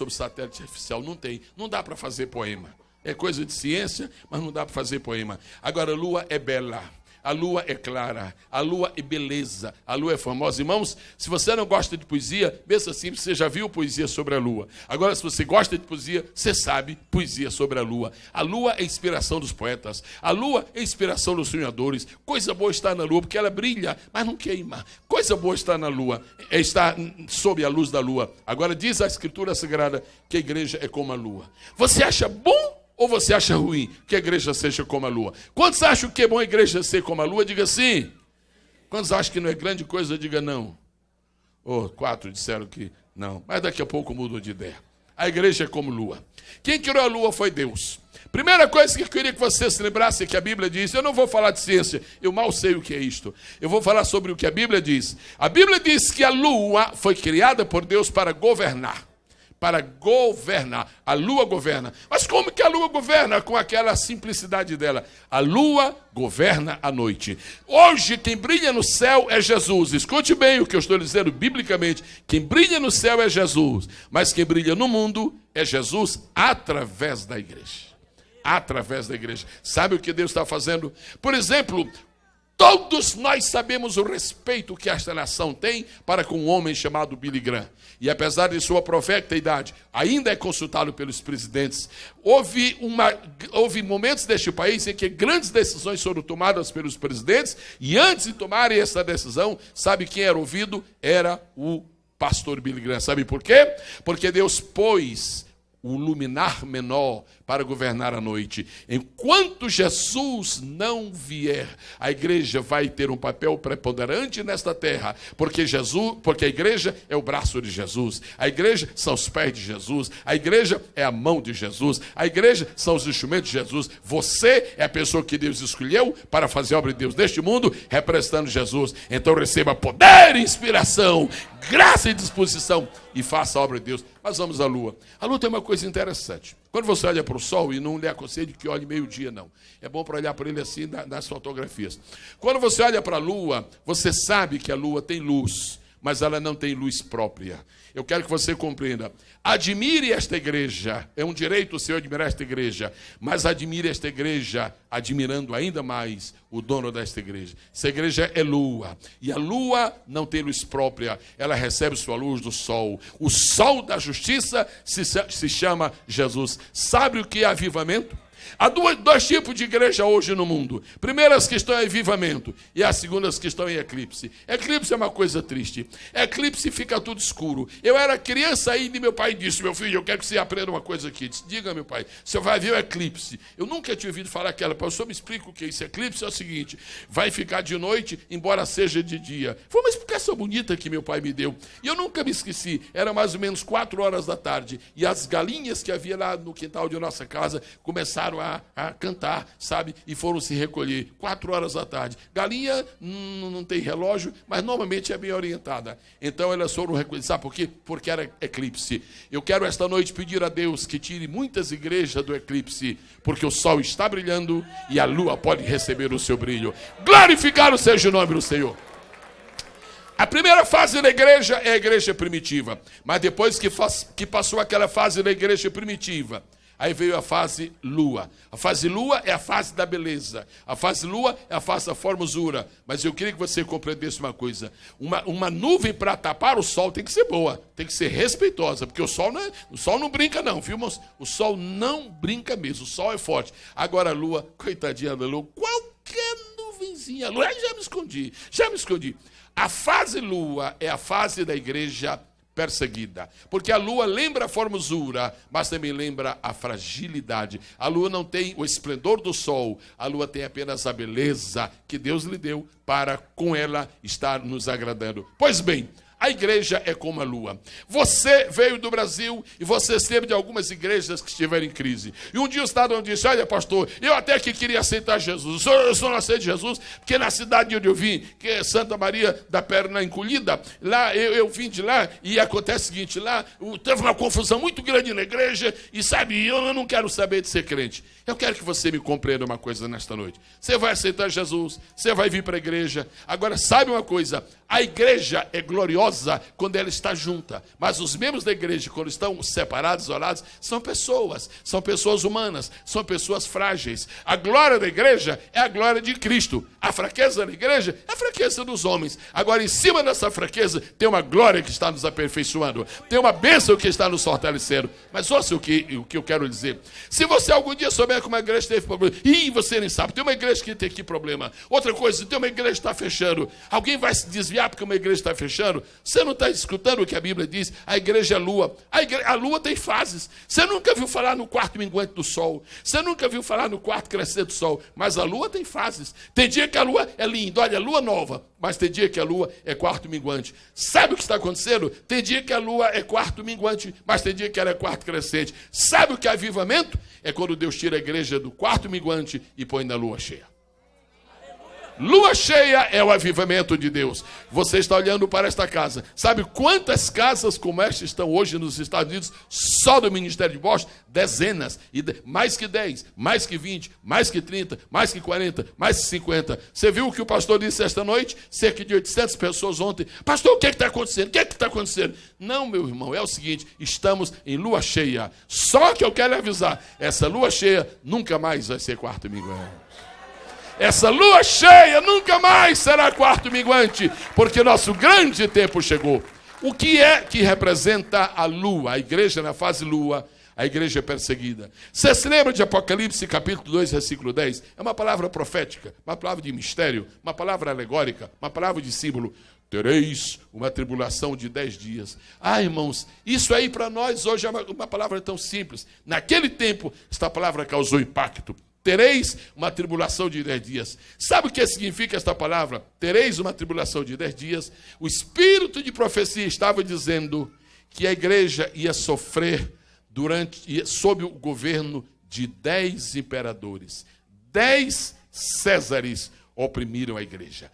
A: satélite artificial. Não tem. Não dá para fazer poema. É coisa de ciência, mas não dá para fazer poema. Agora, a lua é bela. A lua é clara, a lua é beleza, a lua é famosa. Irmãos, se você não gosta de poesia, pensa assim, você já viu poesia sobre a lua. Agora, se você gosta de poesia, você sabe poesia sobre a lua. A lua é a inspiração dos poetas, a lua é a inspiração dos sonhadores. Coisa boa está na lua, porque ela brilha, mas não queima. Coisa boa está na lua, está sob a luz da lua. Agora, diz a Escritura Sagrada que a igreja é como a lua. Você acha bom? Ou você acha ruim que a igreja seja como a lua? Quantos acham que é bom a igreja ser como a lua? Diga sim. Quantos acham que não é grande coisa? Diga não. 4 disseram que não. Mas daqui a pouco mudam de ideia. A igreja é como lua. Quem criou a lua foi Deus. Primeira coisa que eu queria que você se lembrasse é que a Bíblia diz, eu não vou falar de ciência, eu mal sei o que é isto. Eu vou falar sobre o que a Bíblia diz. A Bíblia diz que a lua foi criada por Deus para governar. Para governar. A lua governa. Mas como que a lua governa? Com aquela simplicidade dela. A lua governa a noite. Hoje quem brilha no céu é Jesus. Escute bem o que eu estou dizendo biblicamente. Quem brilha no céu é Jesus. Mas quem brilha no mundo é Jesus através da igreja. Através da igreja. Sabe o que Deus está fazendo? Por exemplo, todos nós sabemos o respeito que esta nação tem para com um homem chamado Billy Graham. E apesar de sua profética idade, ainda é consultado pelos presidentes. Houve momentos deste país em que grandes decisões foram tomadas pelos presidentes, e antes de tomarem essa decisão, sabe quem era ouvido? Era o pastor Billy Graham. Sabe por quê? Porque Deus pôs o luminar menor para governar a noite. Enquanto Jesus não vier, a igreja vai ter um papel preponderante nesta terra, porque a igreja é o braço de Jesus, a igreja são os pés de Jesus, a igreja é a mão de Jesus, a igreja são os instrumentos de Jesus. Você é a pessoa que Deus escolheu para fazer a obra de Deus neste mundo, representando Jesus. Então receba poder, inspiração, graça e disposição e faça a obra de Deus. Mas vamos à lua. A lua tem uma coisa interessante. Quando você olha para o sol, e não lhe aconselho que olhe meio-dia, não. É bom para olhar para ele assim nas fotografias. Quando você olha para a lua, você sabe que a lua tem luz, mas ela não tem luz própria. Eu quero que você compreenda. Admire esta igreja. É um direito seu admirar esta igreja. Mas admire esta igreja admirando ainda mais o dono desta igreja. Essa igreja é lua. E a lua não tem luz própria. Ela recebe sua luz do sol. O sol da justiça se chama Jesus. Sabe o que é avivamento? Há dois tipos de igreja hoje no mundo. Primeiro, as que estão em avivamento, e as segundas que estão em eclipse. Eclipse é uma coisa triste. Eclipse fica tudo escuro. Eu era criança ainda e meu pai disse: meu filho, eu quero que você aprenda uma coisa aqui. Disse: diga, meu pai, você vai ver o eclipse. Eu nunca tinha ouvido falar aquela. O senhor me explica o que é isso. Eclipse é o seguinte: vai ficar de noite, embora seja de dia. Foi uma explicação bonita que meu pai me deu. E eu nunca me esqueci. Era mais ou menos 4 horas da tarde. E as galinhas que havia lá no quintal de nossa casa começaram a cantar, sabe? E foram se recolher 4 horas da tarde. Galinha não tem relógio, mas normalmente é bem orientada. Então elas foram recolher. Sabe por quê? Porque era eclipse. Eu quero esta noite pedir a Deus que tire muitas igrejas do eclipse, porque o sol está brilhando e a lua pode receber o seu brilho. Glorificado seja o nome do Senhor. A primeira fase da igreja é a igreja primitiva. Mas depois que passou aquela fase da igreja primitiva, Aí veio a fase lua. A fase lua é a fase da beleza. A fase lua é a fase da formosura. Mas eu queria que você compreendesse uma coisa. Uma nuvem para tapar o sol tem que ser boa, tem que ser respeitosa, porque o sol não brinca não, viu, irmãos? O sol não brinca mesmo, o sol é forte. Agora a lua, coitadinha da lua, qualquer nuvenzinha, a lua, já me escondi. A fase lua é a fase da igreja perseguida, porque a lua lembra a formosura, mas também lembra a fragilidade. A lua não tem o esplendor do sol, a lua tem apenas a beleza que Deus lhe deu para com ela estar nos agradando. Pois bem, a igreja é como a lua. Você veio do Brasil e você esteve de algumas igrejas que estiveram em crise. E um dia o cidadão disse: olha, pastor, eu até que queria aceitar Jesus. Eu só não aceito Jesus, porque na cidade onde eu vim, que é Santa Maria da Perna Encolhida, lá eu vim de lá e acontece o seguinte, lá teve uma confusão muito grande na igreja e sabe, eu não quero saber de ser crente. Eu quero que você me compreenda uma coisa nesta noite. Você vai aceitar Jesus, você vai vir para a igreja. Agora, sabe uma coisa? A igreja é gloriosa quando ela está junta. Mas os membros da igreja, quando estão separados, isolados, são pessoas humanas, são pessoas frágeis. A glória da igreja é a glória de Cristo. A fraqueza da igreja é a fraqueza dos homens. Agora, em cima dessa fraqueza, tem uma glória que está nos aperfeiçoando. Tem uma bênção que está nos fortalecendo. Mas ouça o que eu quero dizer. Se você algum dia souber que uma igreja teve problema, você nem sabe, tem uma igreja que tem aqui problema. Outra coisa, tem uma igreja que está fechando. Alguém vai se desviar porque uma igreja está fechando? Você não está escutando o que a Bíblia diz? A igreja é lua. A lua tem fases. Você nunca viu falar no quarto minguante do sol. Você nunca viu falar no quarto crescer do sol. Mas a lua tem fases. Tem dia que a lua é linda, olha, a lua nova. Mas tem dia que a lua é quarto minguante. Sabe o que está acontecendo? Tem dia que a lua é quarto minguante, mas tem dia que ela é quarto crescente. Sabe o que é avivamento? É quando Deus tira a igreja do quarto minguante e põe na lua cheia. Lua cheia é o avivamento de Deus. Você está olhando para esta casa. Sabe quantas casas como esta estão hoje nos Estados Unidos? Só do Ministério de Bosch? Dezenas. Mais que 10, mais que 20, mais que 30, mais que 40, mais que 50. Você viu o que o pastor disse esta noite? Cerca de 800 pessoas ontem. Pastor, o que está acontecendo? O que está acontecendo? Não, meu irmão, é o seguinte. Estamos em lua cheia. Só que eu quero avisar. Essa lua cheia nunca mais vai ser quarto minguante. Essa lua cheia nunca mais será quarto minguante, porque nosso grande tempo chegou. O que é que representa a lua? A igreja na fase lua, a igreja perseguida. Você se lembra de Apocalipse, capítulo 2, versículo 10? É uma palavra profética, uma palavra de mistério, uma palavra alegórica, uma palavra de símbolo. Tereis uma tribulação de 10 dias. Ah, irmãos, isso aí para nós hoje é uma palavra tão simples. Naquele tempo, esta palavra causou impacto. Tereis uma tribulação de 10 dias. Sabe o que significa esta palavra? Tereis uma tribulação de 10 dias. O espírito de profecia estava dizendo que a igreja ia sofrer sob o governo de 10 imperadores. 10 Césares oprimiram a igreja.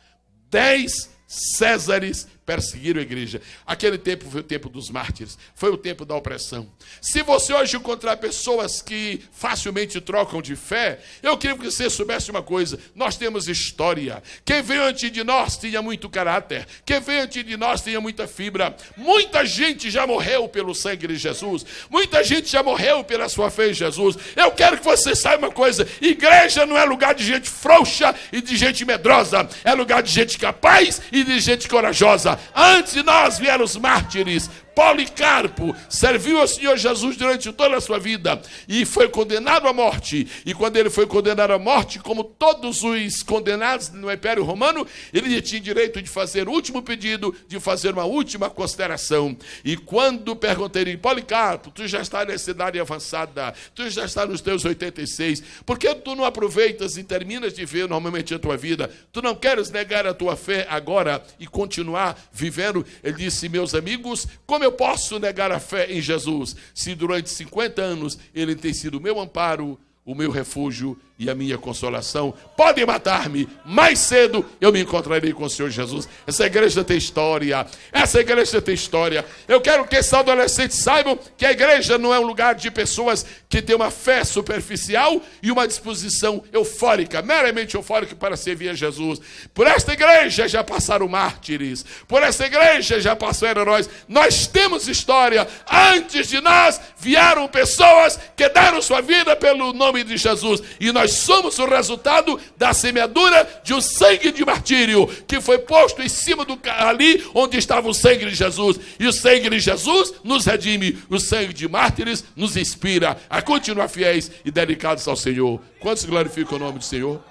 A: 10 Césares perseguiram a igreja. Aquele tempo foi o tempo dos mártires, foi o tempo da opressão. Se você hoje encontrar pessoas que facilmente trocam de fé, eu queria que você soubesse uma coisa: nós temos história. Quem veio antes de nós tinha muito caráter, quem veio antes de nós tinha muita fibra. Muita gente já morreu pelo sangue de Jesus, muita gente já morreu pela sua fé em Jesus. Eu quero que você saiba uma coisa: igreja não é lugar de gente frouxa e de gente medrosa, é lugar de gente capaz e de gente corajosa. Antes de nós vieram os mártires. Policarpo serviu ao Senhor Jesus durante toda a sua vida e foi condenado à morte. E quando ele foi condenado à morte, como todos os condenados no Império Romano, ele tinha direito de fazer o último pedido, de fazer uma última consideração. E quando perguntei: Policarpo, tu já está nessa idade avançada, tu já está nos teus 86, por que tu não aproveitas e terminas de ver normalmente a tua vida? Tu não queres negar a tua fé agora e continuar vivendo? Ele disse: meus amigos, como eu posso negar a fé em Jesus se durante 50 anos ele tem sido o meu amparo, o meu refúgio e a minha consolação. Podem matar-me, mais cedo eu me encontrarei com o Senhor Jesus. Essa igreja tem história. Essa igreja tem história. Eu quero que esses adolescentes saibam que a igreja não é um lugar de pessoas que têm uma fé superficial e uma disposição eufórica, meramente eufórica para servir a Jesus. Por esta igreja já passaram mártires. Por esta igreja já passaram heróis. Nós temos história. Antes de nós vieram pessoas que deram sua vida pelo nome de Jesus. E nós somos o resultado da semeadura de um sangue de martírio que foi posto em cima ali onde estava o sangue de Jesus. E o sangue de Jesus nos redime. O sangue de mártires nos inspira a continuar fiéis e dedicados ao Senhor. Quantos glorificam o nome do Senhor?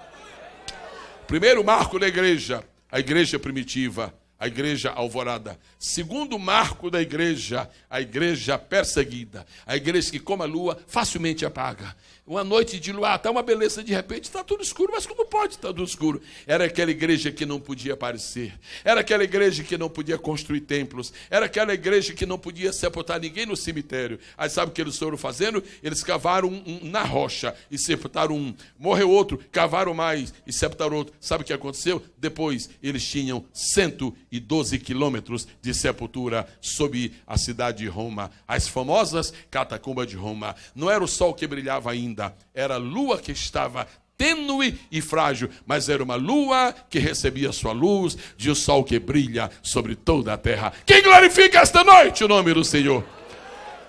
A: Primeiro marco da igreja, a igreja primitiva, a igreja alvorada. Segundo marco da igreja, a igreja perseguida. A igreja que, como a lua, facilmente apaga. Uma noite de luar, está uma beleza, de repente está tudo escuro. Mas como pode estar tudo escuro? Era aquela igreja que não podia aparecer. Era aquela igreja que não podia construir templos. Era aquela igreja que não podia sepultar ninguém no cemitério. Aí sabe o que eles foram fazendo? Eles cavaram na rocha e sepultaram um. Morreu outro, cavaram mais e sepultaram outro. Sabe o que aconteceu? Depois eles tinham 112 quilômetros de sepultura sob a cidade de Roma. As famosas catacumbas de Roma. Não era o sol que brilhava ainda. Era a lua que estava tênue e frágil, mas era uma lua que recebia sua luz de um sol que brilha sobre toda a terra. Quem glorifica esta noite o nome do Senhor?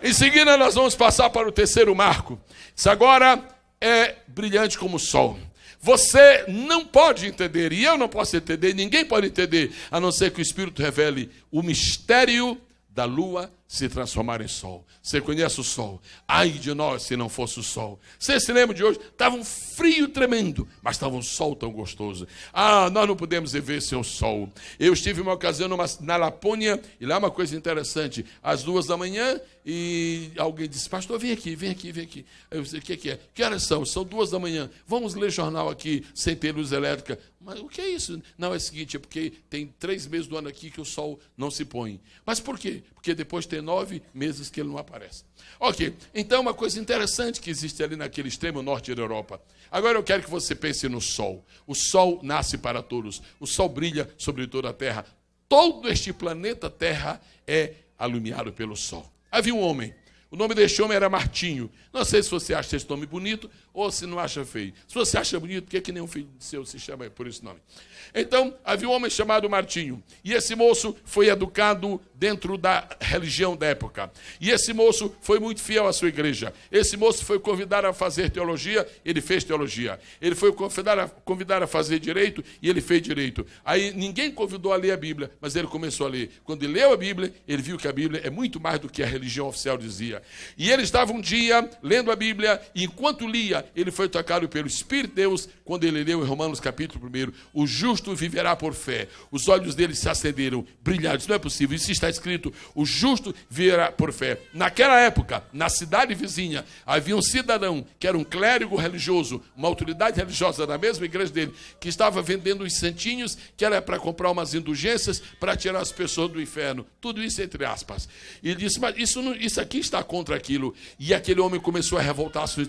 A: Em seguida nós vamos passar para o terceiro marco. Isso agora é brilhante como o sol. Você não pode entender, e eu não posso entender, ninguém pode entender, a não ser que o Espírito revele o mistério da lua se transformar em sol. Você conhece o sol? Ai de nós se não fosse o sol. Você se lembra de hoje? Estava um frio tremendo, mas estava um sol tão gostoso. Ah, nós não podemos viver sem o sol. Eu estive uma ocasião na Lapônia, e lá uma coisa interessante, às 2 da manhã, e alguém disse, pastor, vem aqui. Eu disse, o que é? Que horas são? São 2 da manhã. Vamos ler jornal aqui, sem ter luz elétrica. Mas o que é isso? Não, é o seguinte, é porque tem 3 meses do ano aqui que o sol não se põe. Mas por quê? Porque depois tem 9 meses que ele não aparece. Ok, então uma coisa interessante que existe ali naquele extremo norte da Europa. Agora eu quero que você pense no sol. O sol nasce para todos. O sol brilha sobre toda a terra. Todo este planeta Terra é alumiado pelo sol. Havia um homem. O nome deste homem era Martinho. Não sei se você acha esse nome bonito ou se não acha feio. Se você acha bonito, por que nenhum filho seu se chama por esse nome? Então, havia um homem chamado Martinho. E esse moço foi educado dentro da religião da época. E esse moço foi muito fiel à sua igreja. Esse moço foi convidado a fazer teologia, ele fez teologia. Ele foi convidado a fazer direito e ele fez direito. Aí ninguém convidou a ler a Bíblia, mas ele começou a ler. Quando ele leu a Bíblia, ele viu que a Bíblia é muito mais do que a religião oficial dizia. E ele estava um dia lendo a Bíblia, e enquanto lia, ele foi tocado pelo Espírito de Deus, quando ele leu em Romanos capítulo 1, o justo viverá por fé. Os olhos dele se acenderam, brilharam. Isso não é possível, isso está escrito, o justo viverá por fé. Naquela época, na cidade vizinha, havia um cidadão que era um clérigo religioso, uma autoridade religiosa da mesma igreja dele, que estava vendendo os santinhos, que era para comprar umas indulgências para tirar as pessoas do inferno. Tudo isso entre aspas. E ele disse, mas isso aqui está contra aquilo. E aquele homem começou a revoltar seu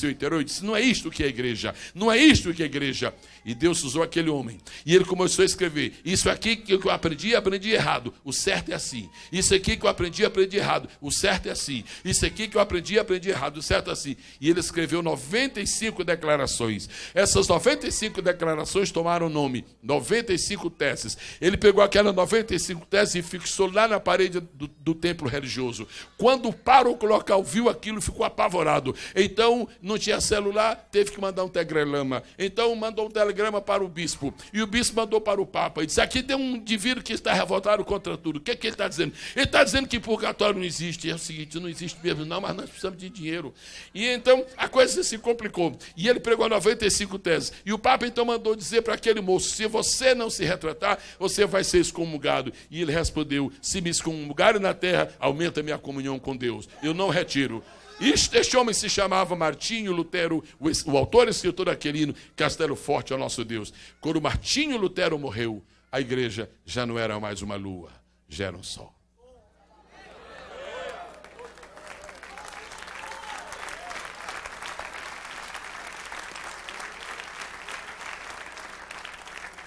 A: interior e disse, não é isto que é a igreja, não é isto que é a igreja. E Deus usou aquele homem. E ele começou a escrever, isso aqui que eu aprendi errado, o certo é assim. Isso aqui que eu aprendi errado, o certo é assim. Isso aqui que eu aprendi errado, o certo é assim. E ele escreveu 95 declarações. Essas 95 declarações tomaram o nome, 95 teses. Ele pegou aquelas 95 teses e fixou lá na parede do templo religioso. Quando o pároco local viu aquilo, ficou apavorado. Então, não tinha celular, teve que mandar um telegrama. Então, mandou um telegrama para o bispo. E o bispo mandou para o papa. E disse, aqui tem um indivíduo que está revoltado contra tudo. O que é que ele está dizendo? Ele está dizendo que purgatório não existe. É o seguinte, não existe mesmo não, mas nós precisamos de dinheiro. E então, a coisa se complicou. E ele pregou 95 teses. E o papa então mandou dizer para aquele moço, se você não se retratar, você vai ser excomungado. E ele respondeu, se me excomungarem na terra, aumenta a minha comunhão com Deus. Eu não retiro. Este homem se chamava Martinho Lutero, o autor e escritor daquele hino, Castelo Forte ao nosso Deus. Quando Martinho Lutero morreu, a igreja já não era mais uma lua, já era um sol.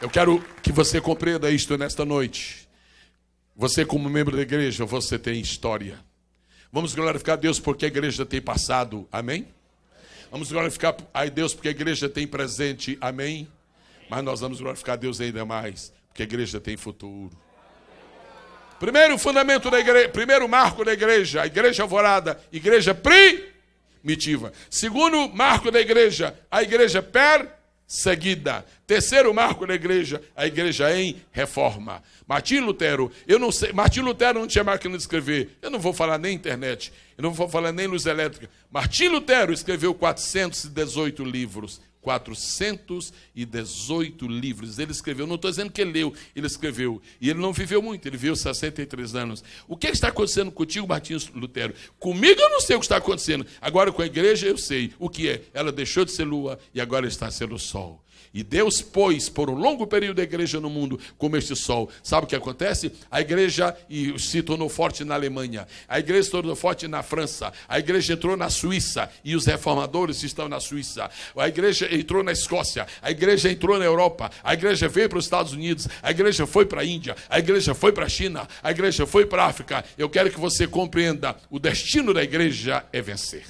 A: Eu quero que você compreenda isto nesta noite. Você, como membro da igreja, você tem história. Vamos glorificar a Deus porque a igreja tem passado, amém? Vamos glorificar a Deus porque a igreja tem presente, amém? Mas nós vamos glorificar a Deus ainda mais, porque a igreja tem futuro. Primeiro fundamento da igreja, primeiro marco da igreja, a igreja alvorada, igreja primitiva. Segundo marco da igreja, a igreja perseguida. Terceiro marco da igreja, a igreja em reforma. Martinho Lutero, eu não sei, Martinho Lutero não tinha máquina de escrever. Eu não vou falar nem internet, eu não vou falar nem luz elétrica. Martinho Lutero escreveu 418 livros. 418 livros. Ele escreveu, não estou dizendo que ele leu, ele escreveu. E ele não viveu muito, ele viveu 63 anos. O que está acontecendo contigo, Martinho Lutero? Comigo eu não sei o que está acontecendo. Agora com a igreja eu sei o que é. Ela deixou de ser lua e agora está sendo sol. E Deus pôs por um longo período a igreja no mundo como este sol. Sabe o que acontece? A igreja se tornou forte na Alemanha. A igreja se tornou forte na França. A igreja entrou na Suíça e os reformadores estão na Suíça. A igreja entrou na Escócia. A igreja entrou na Europa. A igreja veio para os Estados Unidos. A igreja foi para a Índia. A igreja foi para a China. A igreja foi para a África. Eu quero que você compreenda: o destino da igreja é vencer.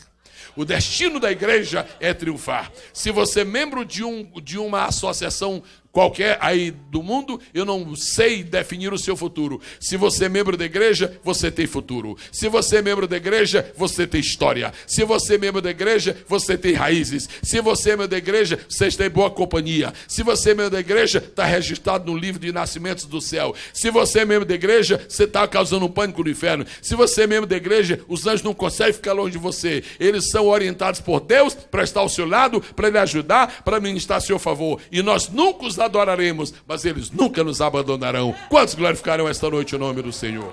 A: O destino da igreja é triunfar. Se você é membro de uma associação qualquer aí do mundo, eu não sei definir o seu futuro. Se você é membro da igreja, você tem futuro. Se você é membro da igreja, você tem história. Se você é membro da igreja, você tem raízes. Se você é membro da igreja, você está em boa companhia. Se você é membro da igreja, está registrado no livro de nascimentos do céu. Se você é membro da igreja, você está causando um pânico no inferno. Se você é membro da igreja, os anjos não conseguem ficar longe de você. Eles são orientados por Deus para estar ao seu lado, para lhe ajudar, para ministrar a seu favor. E nós nunca os adoraremos, mas eles nunca nos abandonarão. Quantos glorificarão esta noite o nome do Senhor?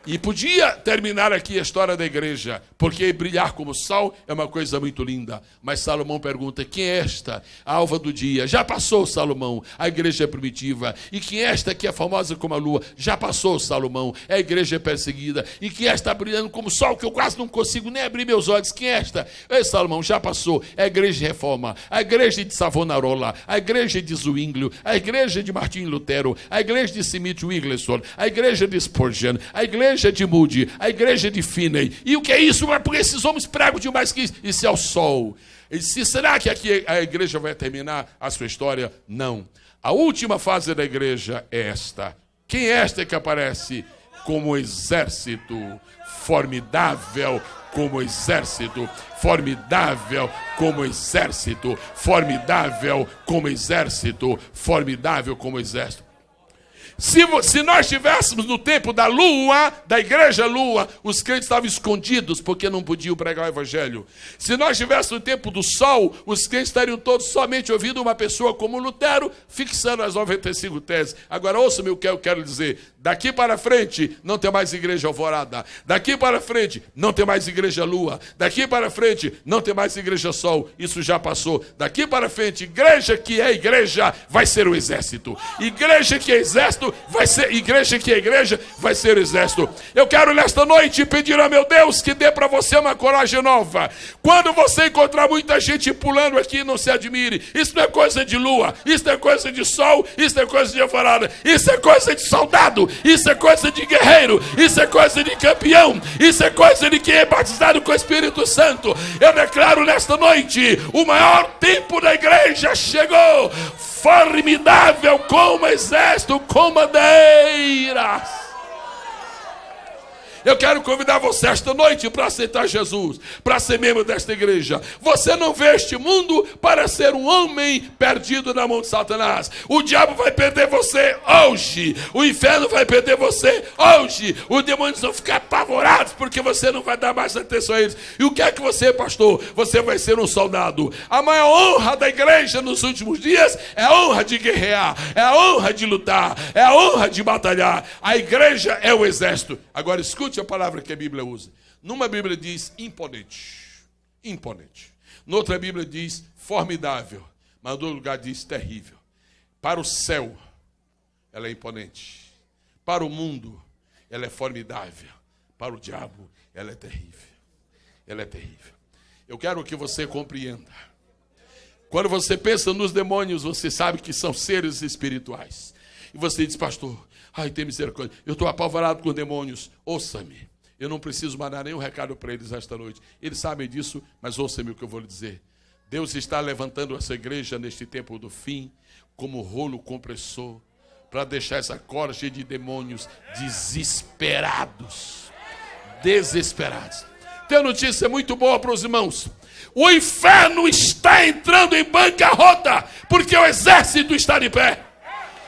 A: E podia terminar aqui a história da igreja, porque brilhar como sol é uma coisa muito linda. Mas Salomão pergunta: quem é esta? A alva do dia. Já passou, Salomão, a igreja primitiva. E quem é esta que é famosa como a lua? Já passou, Salomão, é a igreja perseguida. E quem é esta brilhando como sol, que eu quase não consigo nem abrir meus olhos? Quem é esta? Ei, Salomão, já passou, é a igreja de reforma, a igreja de Savonarola, a igreja de Zwinglio, a igreja de Martinho Lutero, a igreja de Smith Wigglesworth, a igreja de Spurgeon, a igreja de Moody, a igreja de Finney. E o que é isso? Mas porque esses homens pregam demais que isso? Isso é o sol. E será que aqui a igreja vai terminar a sua história? Não. A última fase da igreja é esta. Quem é esta que aparece? Como exército formidável, como exército, formidável como exército, formidável como exército, formidável como exército. Se nós estivéssemos no tempo da lua, da igreja lua, os crentes estavam escondidos porque não podiam pregar o evangelho. Se nós estivéssemos no tempo do sol, os crentes estariam todos somente ouvindo uma pessoa como Lutero, fixando as 95 teses. Agora ouça-me o que eu quero dizer. Daqui para frente não tem mais igreja alvorada. Daqui para frente não tem mais igreja lua. Daqui para frente não tem mais igreja sol. Isso já passou. Daqui para frente, igreja que é igreja vai ser o exército. Igreja que é exército vai ser igreja que é igreja, vai ser o exército. Eu quero nesta noite pedir a meu Deus que dê para você uma coragem nova. Quando você encontrar muita gente pulando aqui, não se admire. Isso não é coisa de lua, isso não é coisa de sol, isso não é coisa de alvorada, isso é coisa de soldado, isso é coisa de guerreiro, isso é coisa de campeão, isso é coisa de quem é batizado com o Espírito Santo. Eu declaro nesta noite, o maior tempo da igreja chegou. Formidável como exército com bandeiras. Eu quero convidar você esta noite para aceitar Jesus, para ser membro desta igreja. Você não veio a este mundo para ser um homem perdido na mão de Satanás. O diabo vai perder você hoje. O inferno vai perder você hoje. Os demônios vão ficar apavorados porque você não vai dar mais atenção a eles. E o que é que você é, pastor? Você vai ser um soldado. A maior honra da igreja nos últimos dias é a honra de guerrear, é a honra de lutar, é a honra de batalhar. A igreja é o exército. Agora escute a palavra que a Bíblia usa. Numa Bíblia diz imponente. Imponente. Noutra Bíblia diz formidável. Mas no outro lugar diz terrível. Para o céu, ela é imponente. Para o mundo, ela é formidável. Para o diabo, ela é terrível. Ela é terrível. Eu quero que você compreenda. Quando você pensa nos demônios, você sabe que são seres espirituais. E você diz, pastor, ai, tem misericórdia, eu estou apavorado com demônios. Ouça-me, eu não preciso mandar nenhum recado para eles esta noite. Eles sabem disso, mas ouça-me o que eu vou lhe dizer. Deus está levantando essa igreja neste tempo do fim, como rolo compressor, para deixar essa corja de demônios desesperados. Desesperados. Tem notícia muito boa para os irmãos. O inferno está entrando em bancarrota, porque o exército está de pé.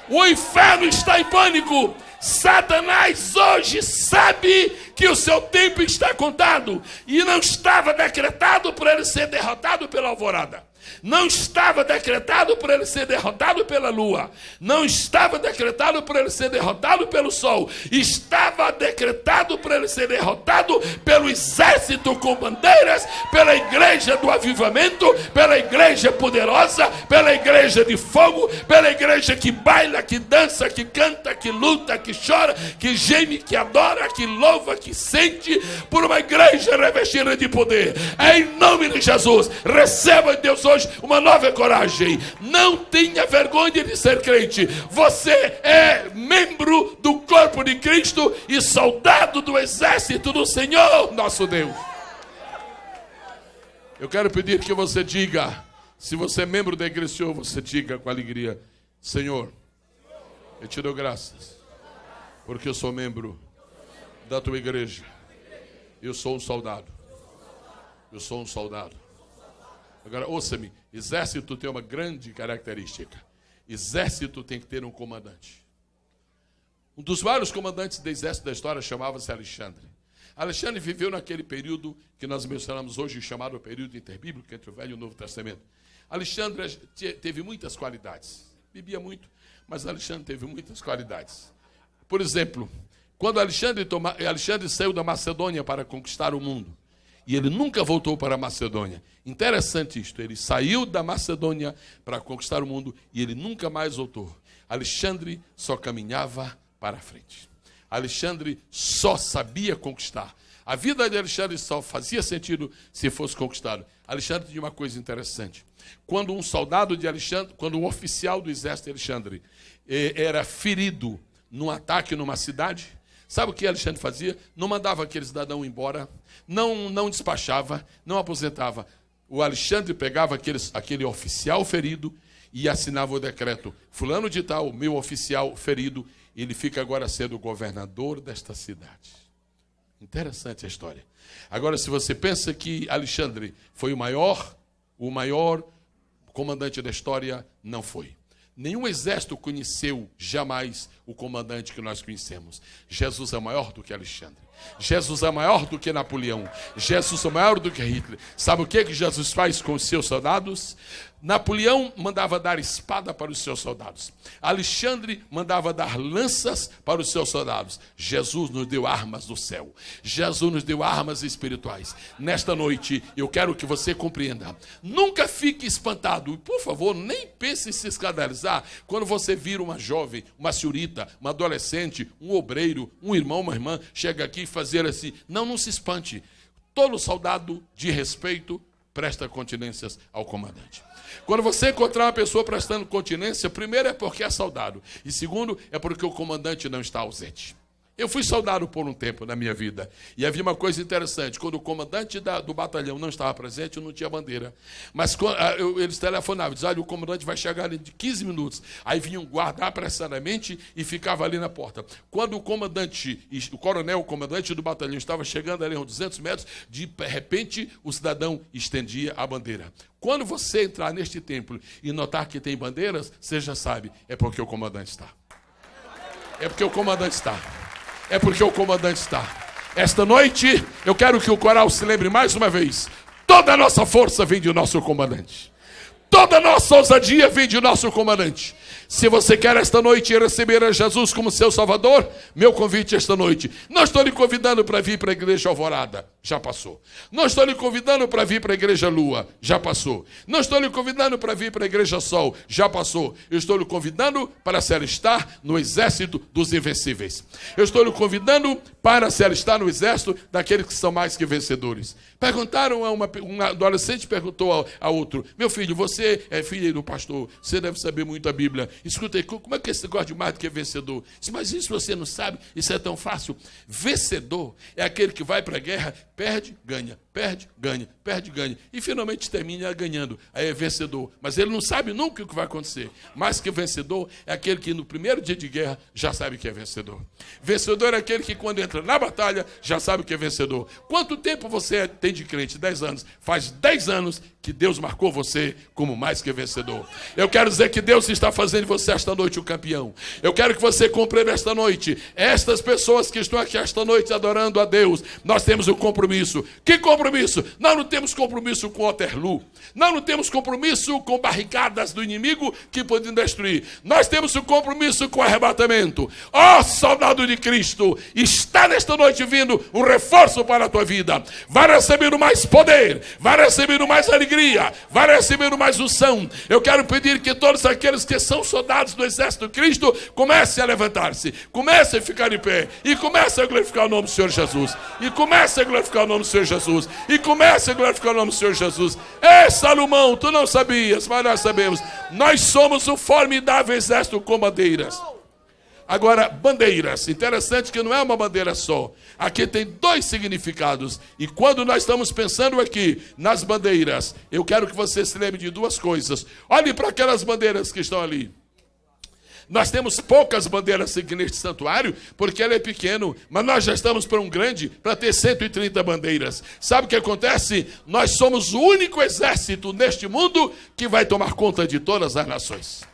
A: O inferno está em pânico. Satanás hoje sabe que o seu tempo está contado. E não estava decretado para ele ser derrotado pela alvorada. Não estava decretado para ele ser derrotado pela lua. Não estava decretado para ele ser derrotado pelo sol. Estava decretado para ele ser derrotado pelo exército com bandeiras, pela igreja do avivamento, pela igreja poderosa, pela igreja de fogo, pela igreja que baila, que dança, que canta, que luta, que chora, que geme, que adora, que louva, que sente, por uma igreja revestida de poder. Em nome de Jesus, receba de Deus hoje uma nova coragem. Não tenha vergonha de ser crente. Você é membro do corpo de Cristo e soldado do exército do Senhor, nosso Deus. Eu quero pedir que você diga, se você é membro da igreja do Senhor, você diga com alegria, Senhor, eu te dou graças, porque eu sou membro da tua igreja. Eu sou um soldado. Eu sou um soldado. Agora, ouça-me, exército tem uma grande característica. Exército tem que ter um comandante. Um dos vários comandantes do exército da história chamava-se Alexandre. Alexandre viveu naquele período que nós mencionamos hoje, chamado período interbíblico, entre o Velho e o Novo Testamento. Alexandre teve muitas qualidades. Bebia muito, mas Alexandre teve muitas qualidades. Por exemplo, quando Alexandre saiu da Macedônia para conquistar o mundo, e ele nunca voltou para a Macedônia. Interessante isto, ele saiu da Macedônia para conquistar o mundo e ele nunca mais voltou. Alexandre só caminhava para a frente. Alexandre só sabia conquistar. A vida de Alexandre só fazia sentido se fosse conquistado. Alexandre tinha uma coisa interessante. Quando um soldado de Alexandre, quando um oficial do exército de Alexandre era ferido num ataque numa cidade, sabe o que Alexandre fazia? Não mandava aquele cidadão embora, não despachava, não aposentava. O Alexandre pegava aquele oficial ferido e assinava o decreto. Fulano de tal, meu oficial ferido, ele fica agora sendo o governador desta cidade. Interessante a história. Agora, se você pensa que Alexandre foi o maior comandante da história, não foi. Nenhum exército conheceu jamais o comandante que nós conhecemos. Jesus é maior do que Alexandre. Jesus é maior do que Napoleão. Jesus é maior do que Hitler. Sabe o que Jesus faz com os seus soldados? Napoleão mandava dar espada para os seus soldados. Alexandre mandava dar lanças para os seus soldados. Jesus nos deu armas do céu. Jesus nos deu armas espirituais. Nesta noite, eu quero que você compreenda. Nunca fique espantado. E, por favor, nem pense em se escandalizar quando você vira uma jovem, uma senhorita, uma adolescente, um obreiro, um irmão, uma irmã, chega aqui e fazer assim. Não se espante. Todo soldado de respeito presta continências ao comandante. Quando você encontrar uma pessoa prestando continência, primeiro é porque é soldado, e segundo é porque o comandante não está ausente. Eu fui soldado por um tempo na minha vida, e havia uma coisa interessante, quando o comandante do batalhão não estava presente, eu não tinha bandeira. Mas eles telefonavam, diziam, olha, o comandante vai chegar ali de 15 minutos. Aí vinham guardar apressadamente e ficava ali na porta. Quando o comandante do batalhão estava chegando ali a uns 200 metros, de repente o cidadão estendia a bandeira. Quando você entrar neste templo e notar que tem bandeiras, você já sabe, é porque o comandante está. É porque o comandante está. É porque o comandante está. Esta noite, eu quero que o coral se lembre mais uma vez. Toda a nossa força vem de nosso comandante. Toda a nossa ousadia vem de nosso comandante. Se você quer esta noite receber a Jesus como seu Salvador, meu convite esta noite. Não estou lhe convidando para vir para a igreja Alvorada, já passou. Não estou lhe convidando para vir para a igreja Lua, já passou. Não estou lhe convidando para vir para a igreja Sol, já passou. Eu estou lhe convidando para se alistar no exército dos invencíveis. Eu estou lhe convidando para se alistar no exército daqueles que são mais que vencedores. Perguntaram a um adolescente, perguntou a outro: meu filho, você é filho do pastor, você deve saber muito a Bíblia. Escuta aí, como é que esse negócio de mais do que vencedor? Mas isso você não sabe, isso é tão fácil. Vencedor é aquele que vai para a guerra, perde, ganha, perde, ganha, perde, ganha. E finalmente termina ganhando. Aí é vencedor. Mas ele não sabe nunca o que vai acontecer. Mais que vencedor é aquele que no primeiro dia de guerra já sabe que é vencedor. Vencedor é aquele que quando entra na batalha já sabe que é vencedor. Quanto tempo você tem de crente? 10 anos. Faz 10 anos que Deus marcou você como mais que vencedor. Eu quero dizer que Deus está fazendo de você esta noite o campeão. Eu quero que você compreenda esta noite. Estas pessoas que estão aqui esta noite adorando a Deus, nós temos um compromisso. Que compromisso? Nós não temos compromisso com Waterloo. Nós não temos compromisso com barricadas do inimigo que podem destruir. Nós temos um compromisso com o arrebatamento. Ó, soldado de Cristo, está nesta noite vindo um reforço para a tua vida. Vai recebendo mais poder, vai recebendo mais alegria, vai recebendo mais unção. Eu quero pedir que todos aqueles que são soldados do exército de Cristo comecem a levantar-se, comecem a ficar de pé e comecem a glorificar o nome do Senhor Jesus. E comecem a glorificar o nome do Senhor Jesus. E comecem a glorificar o nome do Senhor Jesus. Ei, Salomão, tu não sabias, mas nós sabemos. Nós somos um formidável exército com bandeiras. Agora, bandeiras, interessante que não é uma bandeira só. Aqui tem 2 significados. E quando nós estamos pensando aqui nas bandeiras, eu quero que você se lembre de 2 coisas. Olhe para aquelas bandeiras que estão ali. Nós temos poucas bandeiras aqui neste santuário, porque ele é pequeno, mas nós já estamos para um grande, para ter 130 bandeiras. Sabe o que acontece? Nós somos o único exército neste mundo que vai tomar conta de todas as nações.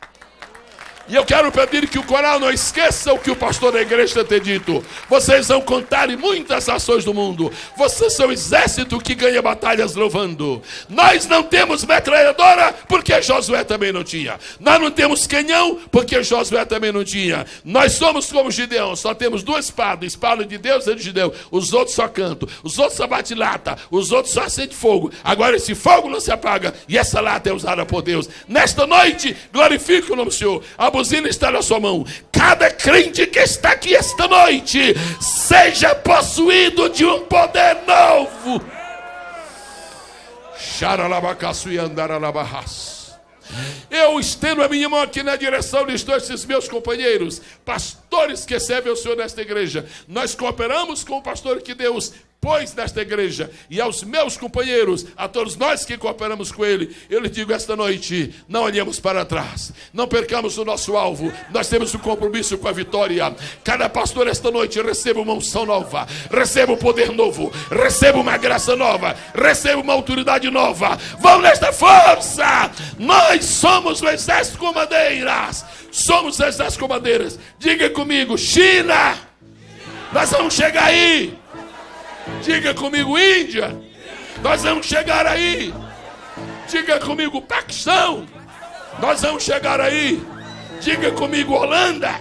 A: E eu quero pedir que o coral não esqueça o que o pastor da igreja tem dito. Vocês vão contar em muitas nações do mundo. Vocês são o exército que ganha batalhas louvando. Nós não temos metralhadora porque Josué também não tinha. Nós não temos canhão porque Josué também não tinha. Nós somos como Gideão, só temos 2 espadas. Espada de Deus e de Gideão. Os outros só cantam, os outros só bate lata, os outros só acende fogo. Agora esse fogo não se apaga e essa lata é usada por Deus. Nesta noite, glorifique o nome do Senhor. A buzina está na sua mão. Cada crente que está aqui esta noite seja possuído de um poder novo. Eu estendo a minha mão aqui na direção de todos esses meus companheiros, pastores que servem ao Senhor nesta igreja. Nós cooperamos com o pastor que Deus pôs nesta igreja, e aos meus companheiros, a todos nós que cooperamos com ele, eu lhe digo esta noite: não olhemos para trás, não percamos o nosso alvo. Nós temos um compromisso com a vitória. Cada pastor esta noite receba uma unção nova, receba um poder novo, receba uma graça nova, receba uma autoridade nova. Vamos nesta força. Nós somos o exército com bandeiras. Somos o exército com bandeiras. Diga comigo: China. Nós vamos chegar aí. Diga comigo: Índia. Nós vamos chegar aí. Diga comigo: Paquistão. Nós vamos chegar aí. Diga comigo: Holanda.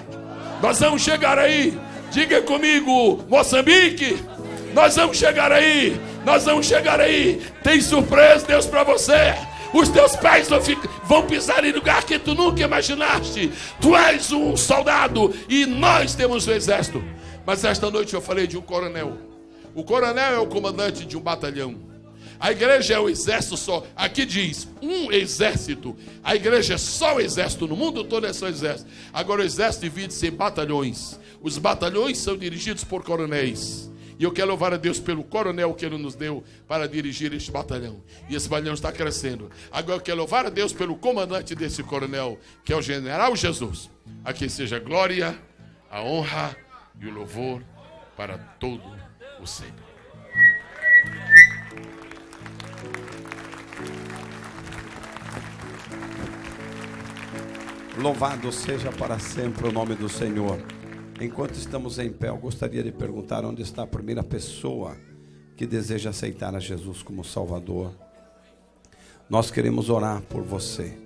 A: Nós vamos chegar aí. Diga comigo: Moçambique. Nós vamos chegar aí. Nós vamos chegar aí. Tem surpresa, Deus, para você. Os teus pais vão pisar em lugar que tu nunca imaginaste. Tu és um soldado e nós temos um exército. Mas esta noite eu falei de um coronel. O coronel é o comandante de um batalhão. A igreja é o exército só. Aqui diz um exército. A igreja é só o exército. No mundo todo é só o exército. Agora o exército divide-se em batalhões. Os batalhões são dirigidos por coronéis. E eu quero louvar a Deus pelo coronel que ele nos deu para dirigir este batalhão. E esse batalhão está crescendo. Agora eu quero louvar a Deus pelo comandante desse coronel, que é o general Jesus. A quem seja a glória, a honra e o louvor para todo o Senhor.
B: Louvado seja para sempre o nome do Senhor. Enquanto estamos em pé, eu gostaria de perguntar onde está a primeira pessoa que deseja aceitar a Jesus como Salvador. Nós queremos orar por você.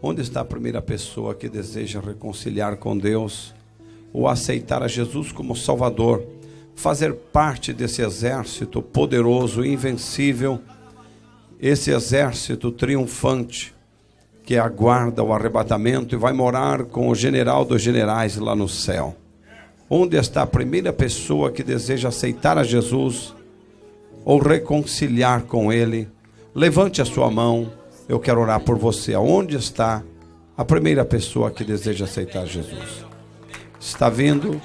B: Onde está a primeira pessoa que deseja reconciliar com Deus ou aceitar a Jesus como Salvador, fazer parte desse exército poderoso, invencível, esse exército triunfante que aguarda o arrebatamento e vai morar com o general dos generais lá no céu? Onde está a primeira pessoa que deseja aceitar a Jesus ou reconciliar com Ele? Levante a sua mão, eu quero orar por você. Onde está a primeira pessoa que deseja aceitar Jesus? Está vindo?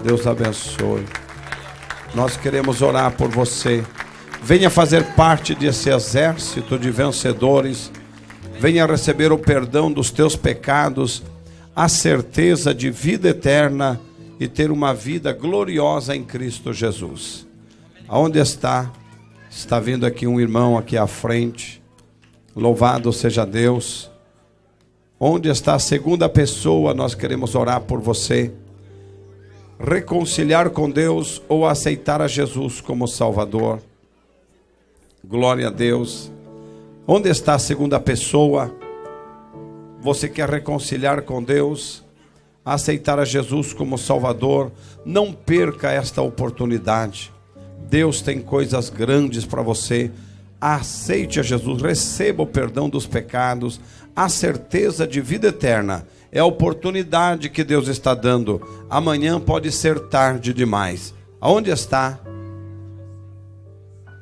B: Deus abençoe. Nós queremos orar por você. Venha fazer parte desse exército de vencedores. Venha receber o perdão dos teus pecados, a certeza de vida eterna e ter uma vida gloriosa em Cristo Jesus. Aonde está? Está vindo aqui um irmão aqui à frente. Louvado seja Deus. Onde está a segunda pessoa? Nós queremos orar por você. Reconciliar com Deus ou aceitar a Jesus como Salvador. Glória a Deus. Onde está a segunda pessoa? Você quer reconciliar com Deus, aceitar a Jesus como Salvador? Não perca esta oportunidade. Deus tem coisas grandes para você. Aceite a Jesus, receba o perdão dos pecados, a certeza de vida eterna. É a oportunidade que Deus está dando. Amanhã pode ser tarde demais. Aonde está?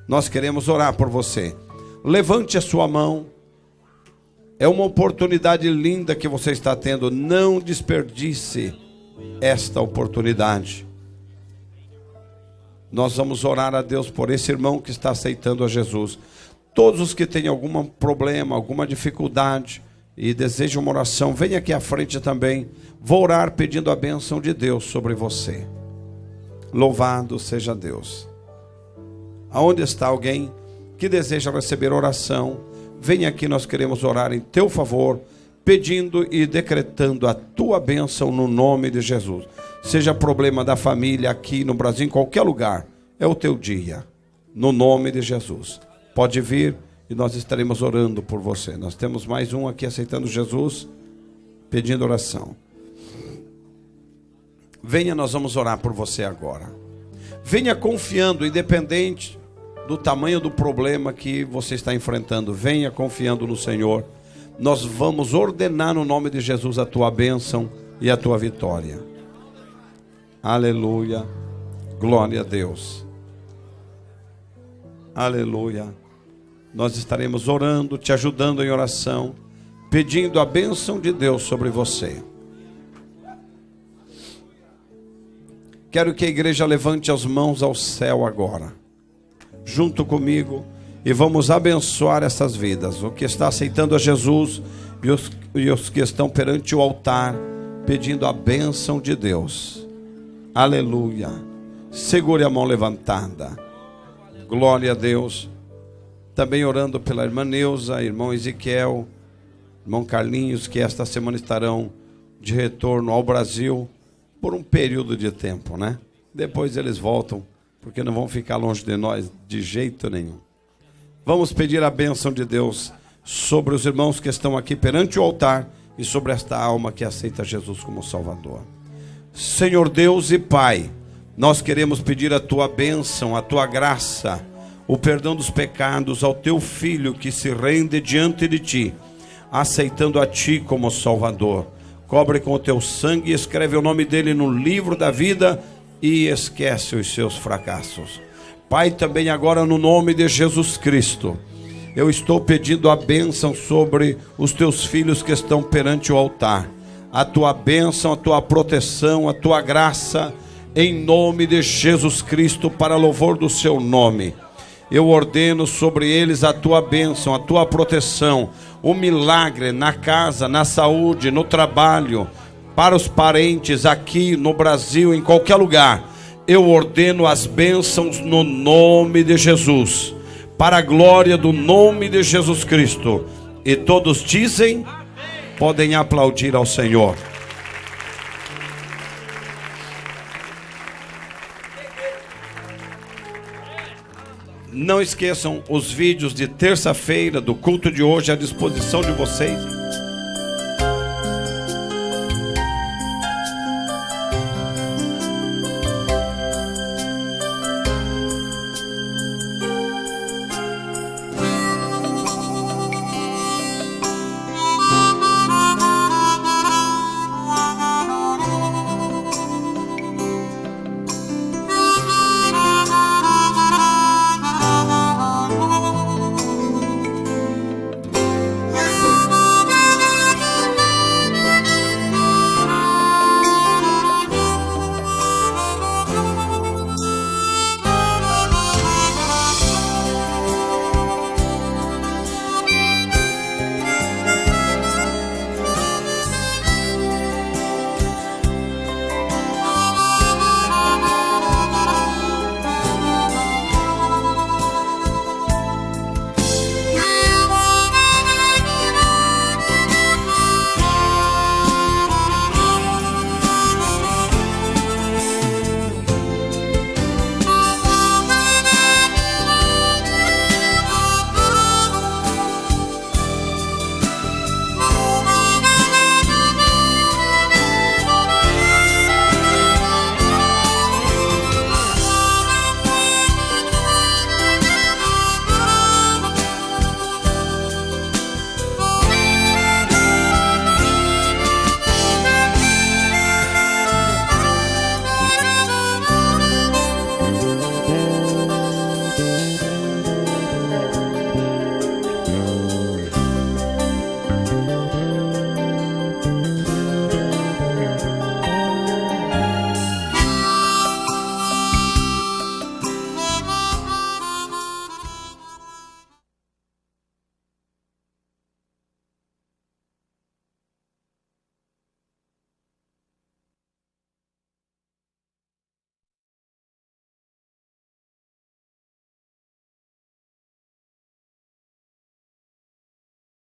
B: Nós queremos orar por você. Levante a sua mão. É uma oportunidade linda que você está tendo. Não desperdice esta oportunidade. Nós vamos orar a Deus por esse irmão que está aceitando a Jesus. Todos os que têm algum problema, alguma dificuldade e desejam uma oração, venha aqui à frente também. Vou orar pedindo a bênção de Deus sobre você. Louvado seja Deus. Aonde está alguém que deseja receber oração? Venha aqui, nós queremos orar em teu favor, pedindo e decretando a tua bênção no nome de Jesus. Seja problema da família aqui no Brasil, em qualquer lugar, é o teu dia, no nome de Jesus. Pode vir e nós estaremos orando por você. Nós temos mais um aqui aceitando Jesus, pedindo oração. Venha, nós vamos orar por você agora. Venha confiando, independente do tamanho do problema que você está enfrentando. Venha confiando no Senhor. Nós vamos ordenar no nome de Jesus a tua bênção e a tua vitória. Aleluia. Glória a Deus. Aleluia. Nós estaremos orando, te ajudando em oração, pedindo a bênção de Deus sobre você. Quero que a igreja levante as mãos ao céu agora, junto comigo, e vamos abençoar essas vidas. O que está aceitando a Jesus e os que estão perante o altar, pedindo a bênção de Deus. Aleluia. Segure a mão levantada. Glória a Deus. Também orando pela irmã Neuza, irmão Ezequiel, irmão Carlinhos, que esta semana estarão de retorno ao Brasil por um período de tempo, né? Depois eles voltam, porque não vão ficar longe de nós de jeito nenhum. Vamos pedir a bênção de Deus sobre os irmãos que estão aqui perante o altar e sobre esta alma que aceita Jesus como Salvador. Senhor Deus e Pai, nós queremos pedir a tua bênção, a tua graça, o perdão dos pecados ao teu filho que se rende diante de ti, aceitando a ti como Salvador. Cobre com o teu sangue e escreve o nome dele no livro da vida e esquece os seus fracassos. Pai, também agora no nome de Jesus Cristo, eu estou pedindo a bênção sobre os teus filhos que estão perante o altar. A tua bênção, a tua proteção, a tua graça, em nome de Jesus Cristo, para louvor do seu nome. Eu ordeno sobre eles a tua bênção, a tua proteção, o milagre na casa, na saúde, no trabalho, para os parentes aqui no Brasil, em qualquer lugar. Eu ordeno as bênçãos no nome de Jesus, para a glória do nome de Jesus Cristo. E todos dizem, podem aplaudir ao Senhor. Não esqueçam os vídeos de terça-feira do culto de hoje à disposição de vocês.